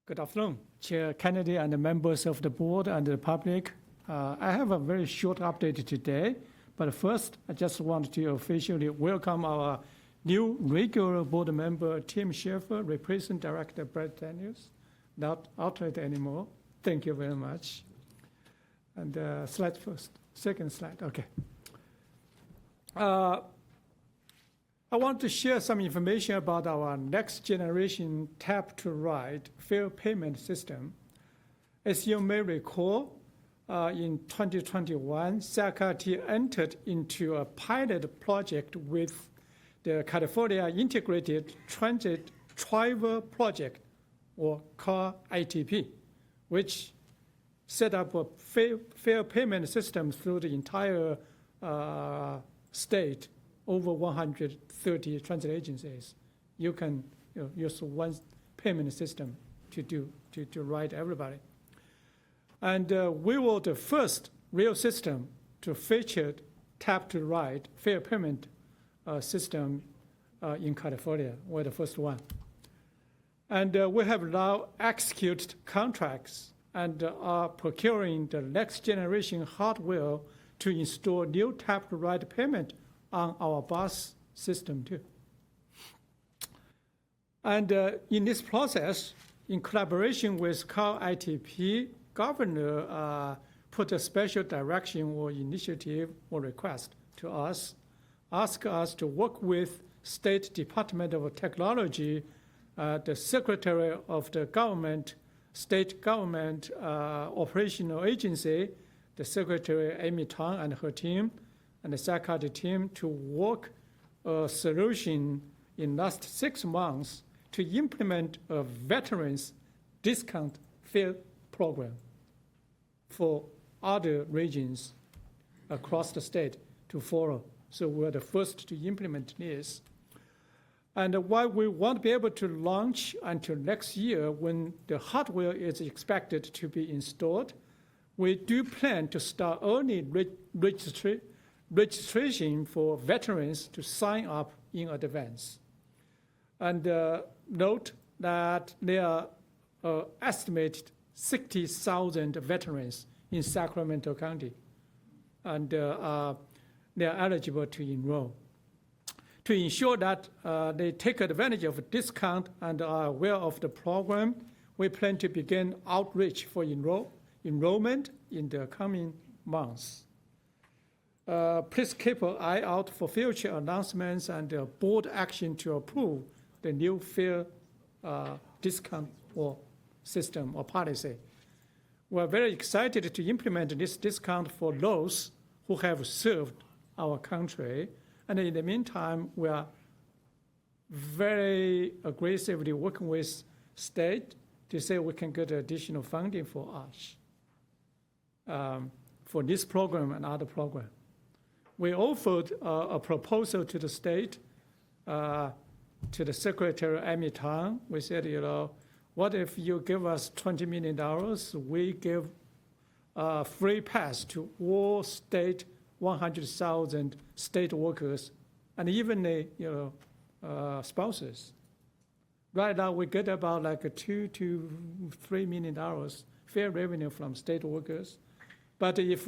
Good afternoon, Chair Kennedy and the members of the board and the public. I have a very short update today, but first, I just want to officially welcome our new regular board member, Tim Schaefer, replacing Director Brett Daniels, not alternate anymore. Thank you very much. And slide first, second slide, okay. I want to share some information about our next generation tap-to-ride fare payment system. As you may recall, in 2021, SACRT entered into a pilot project with the California Integrated Transit Driver Project, or CAR ITP, which set up a fare payment system through the entire state, over 130 transit agencies. You can use one payment system to ride everybody. And we were the first real system to feature tap-to-ride fare payment system in California. We're the first one. And we have now executed contracts and are procuring the next generation hardware to install new tap-to-ride payment on our bus system too. And in this process, in collaboration with CAR ITP, Governor put a special direction or initiative or request to us, ask us to work with State Department of Technology, the Secretary of the Government, State Government Operational Agency, the Secretary Amy Tang and her team, and the SACRT team to work a solution in last 6 months to implement a veterans discount fare program for other regions across the state to follow. So we're the first to implement this. And while we won't be able to launch until next year when the hardware is expected to be installed, we do plan to start early registration for veterans to sign up in advance. And note that there are estimated 60,000 veterans in Sacramento County, and they are eligible to enroll. To ensure that they take advantage of a discount and are aware of the program, we plan to begin outreach for enrollment in the coming months. Please keep an eye out for future announcements and board action to approve the new fare discount or system or policy. We're very excited to implement this discount for those who have served our country. And in the meantime, we are very aggressively working with state to say we can get additional funding for us for this program and other programs. We offered a proposal to the state, to the Secretary Amy Tang. We said, what if you give us $20 million, we give a free pass to all state 100,000 state workers and even the spouses. Right now we get about like $2 to $3 million fair revenue from state workers. But if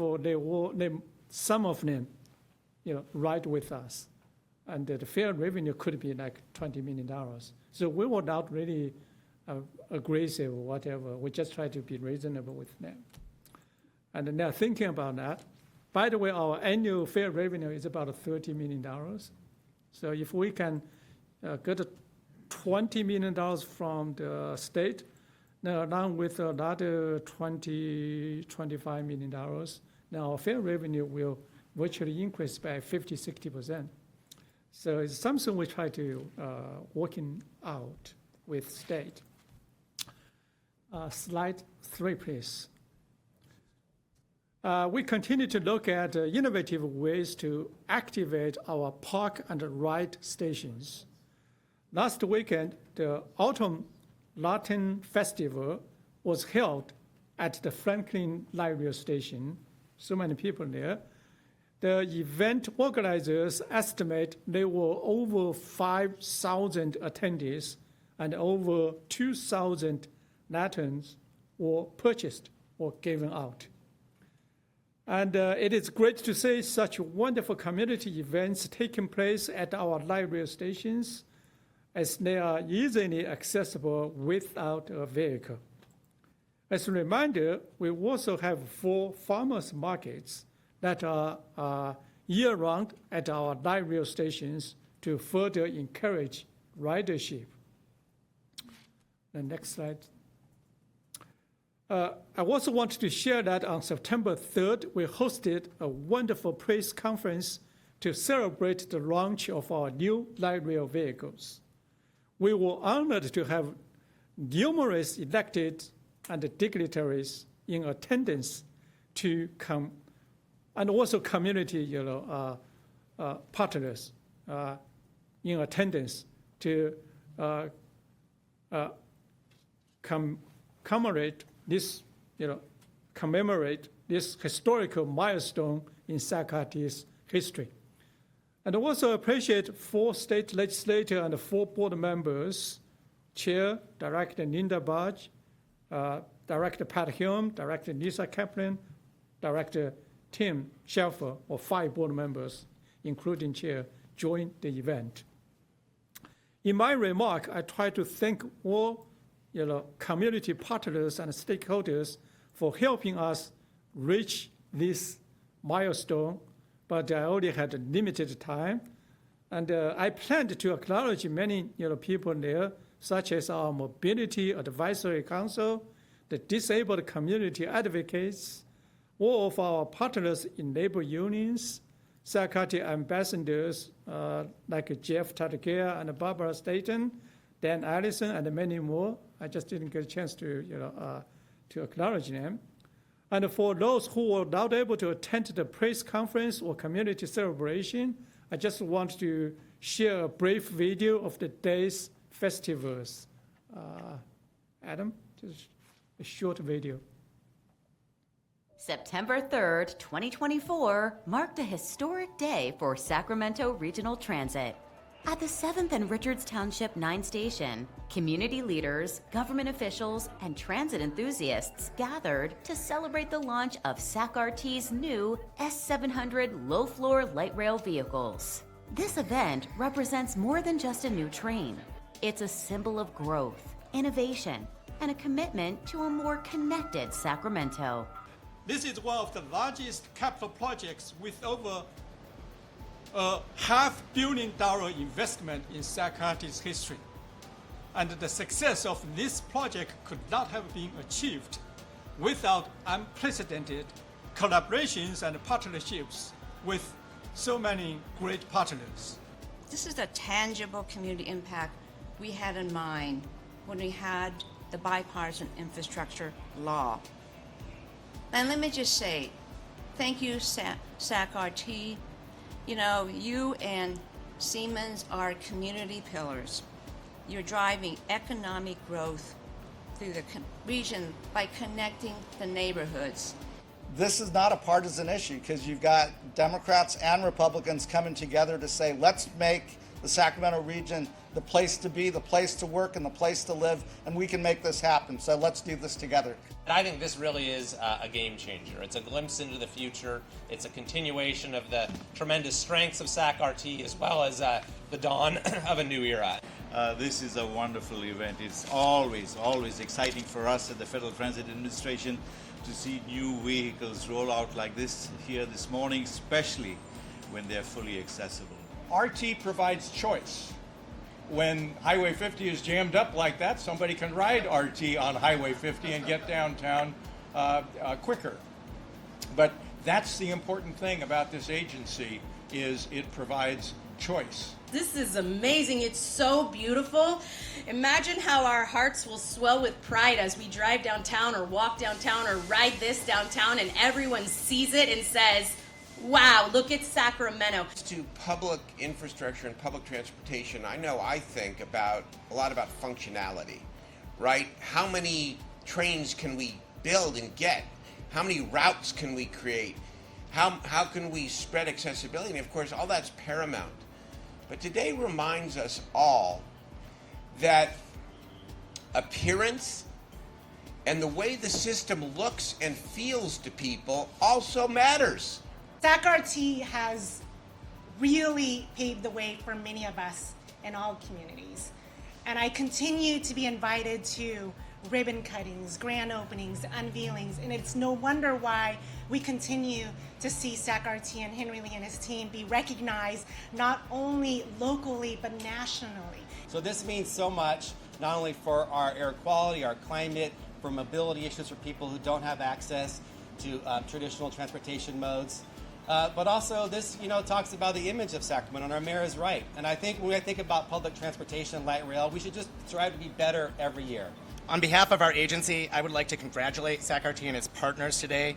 some of them, ride with us, and the fair revenue could be like $20 million. So we were not really aggressive or whatever. We just try to be reasonable with them. And now thinking about that, by the way, our annual fair revenue is about $30 million. So if we can get $20 million from the state, now along with another $25 million, now our fair revenue will virtually increase by 50-60%. So it's something we try to working out with state. Slide 3, please. We continue to look at innovative ways to activate our park and ride stations. Last weekend, the Autumn Latin Festival was held at the Franklin Light Rail Station. So many people there. The event organizers estimate there were over 5,000 attendees and over 2,000 lanterns were purchased or given out. And it is great to see such wonderful community events taking place at our light rail stations, as they are easily accessible without a vehicle. As a reminder, we also have 4 farmers markets that are year-round at our light rail stations to further encourage ridership. The next slide. I also want to share that on September 3rd, we hosted a wonderful press conference to celebrate the launch of our new light rail vehicles. We were honored to have numerous elected and dignitaries in attendance to come, and also community partners in attendance to commemorate this historical milestone in SAC-RT's history. And I also appreciate 4 state legislators and 4 board members, Chair, Director Linda Budge, Director Pat Hume, Director Lisa Kaplan, Director Tim Shelfer, or 5 board members, including Chair, joined the event. In my remark, I try to thank all community partners and stakeholders for helping us reach this milestone, but I only had limited time. And I planned to acknowledge many people there, such as our Mobility Advisory Council, the disabled community advocates, all of our partners in labor unions, SAC-RT ambassadors like Jeff Tadakea and Barbara Staten, Dan Allison, and many more. I just didn't get a chance to acknowledge them. And for those who were not able to attend the press conference or community celebration, I just want to share a brief video of the day's festivals. Adam, just a short video. September 3rd, 2024 marked a historic day for Sacramento Regional Transit. At the 7th and Richards Township 9 station, community leaders, government officials, and transit enthusiasts gathered to celebrate the launch of SAC-RT's new S700 low-floor light rail vehicles. This event represents more than just a new train. It's a symbol of growth, innovation, and a commitment to a more connected Sacramento. This is one of the largest capital projects with over a $500 million investment in SAC-RT's history. And the success of this project could not have been achieved without unprecedented collaborations and partnerships with so many great partners. This is a tangible community impact we had in mind when we had the bipartisan infrastructure law. And let me just say, thank you, SAC-RT. You and Siemens are community pillars. You're driving economic growth through the region by connecting the neighborhoods. This is not a partisan issue because you've got Democrats and Republicans coming together to say, let's make the Sacramento region the place to be, the place to work, and the place to live, and we can make this happen. So let's do this together. And I think this really is a game changer. It's a glimpse into the future. It's a continuation of the tremendous strengths of SAC-RT as well as the dawn of a new era. This is a wonderful event. It's always exciting for us at the Federal Transit Administration to see new vehicles roll out like this here this morning, especially when they're fully accessible. RT provides choice. When Highway 50 is jammed up like that, somebody can ride RT on Highway 50 and get downtown quicker. But that's the important thing about this agency, is it provides choice. This is amazing. It's so beautiful. Imagine how our hearts will swell with pride as we drive downtown or walk downtown or ride this downtown and everyone sees it and says, wow, look at Sacramento. To public infrastructure and public transportation, I think a lot about functionality, right? How many trains can we build and get? How many routes can we create? How can we spread accessibility? And of course, all that's paramount. But today reminds us all that appearance and the way the system looks and feels to people also matters. SAC-RT has really paved the way for many of us in all communities. And I continue to be invited to ribbon cuttings, grand openings, unveilings, and it's no wonder why we continue to see SAC-RT and Henry Lee and his team be recognized not only locally but nationally. So this means so much, not only for our air quality, our climate, for mobility issues for people who don't have access to traditional transportation modes. But also this, talks about the image of Sacramento, and our mayor is right. And I think when I think about public transportation and light rail, we should just strive to be better every year. On behalf of our agency, I would like to congratulate SAC-RT and its partners today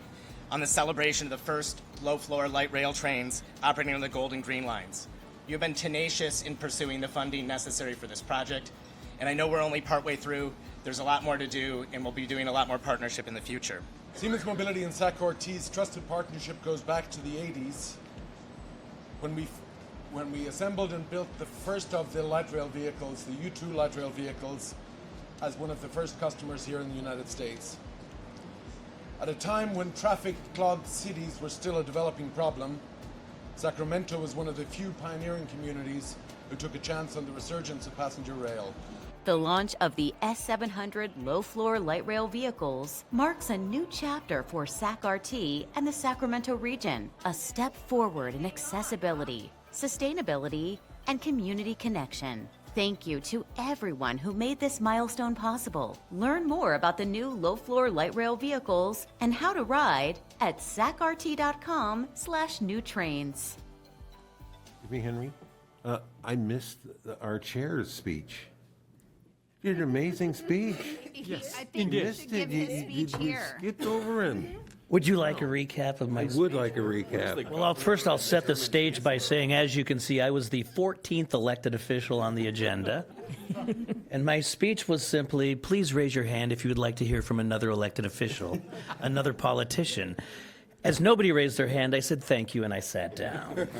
on the celebration of the first low-floor light rail trains operating on the Golden Green Lines. You've been tenacious in pursuing the funding necessary for this project, and I know we're only partway through. There's a lot more to do, and we'll be doing a lot more partnership in the future. Siemens Mobility and SAC-RT's trusted partnership goes back to the 80s when we assembled and built the first of the light rail vehicles, the U2 light rail vehicles, as one of the first customers here in the United States. At a time when traffic-clogged cities were still a developing problem, Sacramento was one of the few pioneering communities who took a chance on the resurgence of passenger rail. The launch of the S700 low-floor light rail vehicles marks a new chapter for SAC-RT and the Sacramento region, a step forward in accessibility, sustainability, and community connection. Thank you to everyone who made this milestone possible. Learn more about the new low-floor light rail vehicles and how to ride at sacrt.com/new trains. Excuse me, Henry. I missed our chair's speech. You did an amazing speech. Yes, I think you should give his speech here. Skipped over him. Would you like a recap of my I would like a recap. Well, I'll set the stage by saying, as you can see, I was the 14th elected official on the agenda. And my speech was simply, please raise your hand if you would like to hear from another elected official, another politician. As nobody raised their hand, I said thank you, and I sat down. Good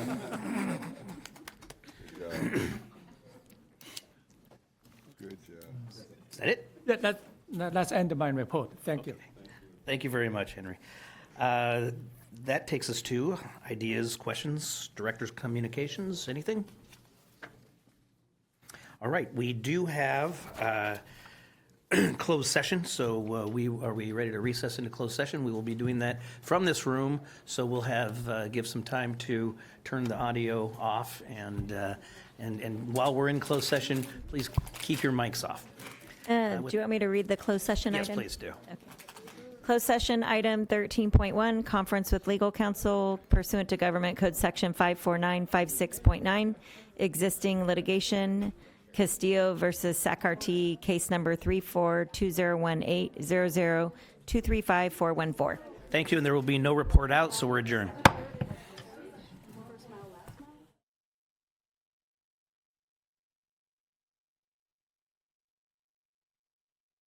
job. Is that it? That's end of my report. Thank you. Thank you very much, Henry. That takes us to ideas, questions, director's communications, anything? All right, we do have closed session, so are we ready to recess into closed session? We will be doing that from this room, so we'll give some time to turn the audio off, and while we're in closed session, please keep your mics off. Do you want me to read the closed session Yes, item? please do. Okay. Closed session item 13.1, conference with legal counsel pursuant to Government Code Section 54956.9, existing litigation, Castillo versus SAC-RT, case number 34201800235414. Thank you, and there will be no report out, so we're adjourned.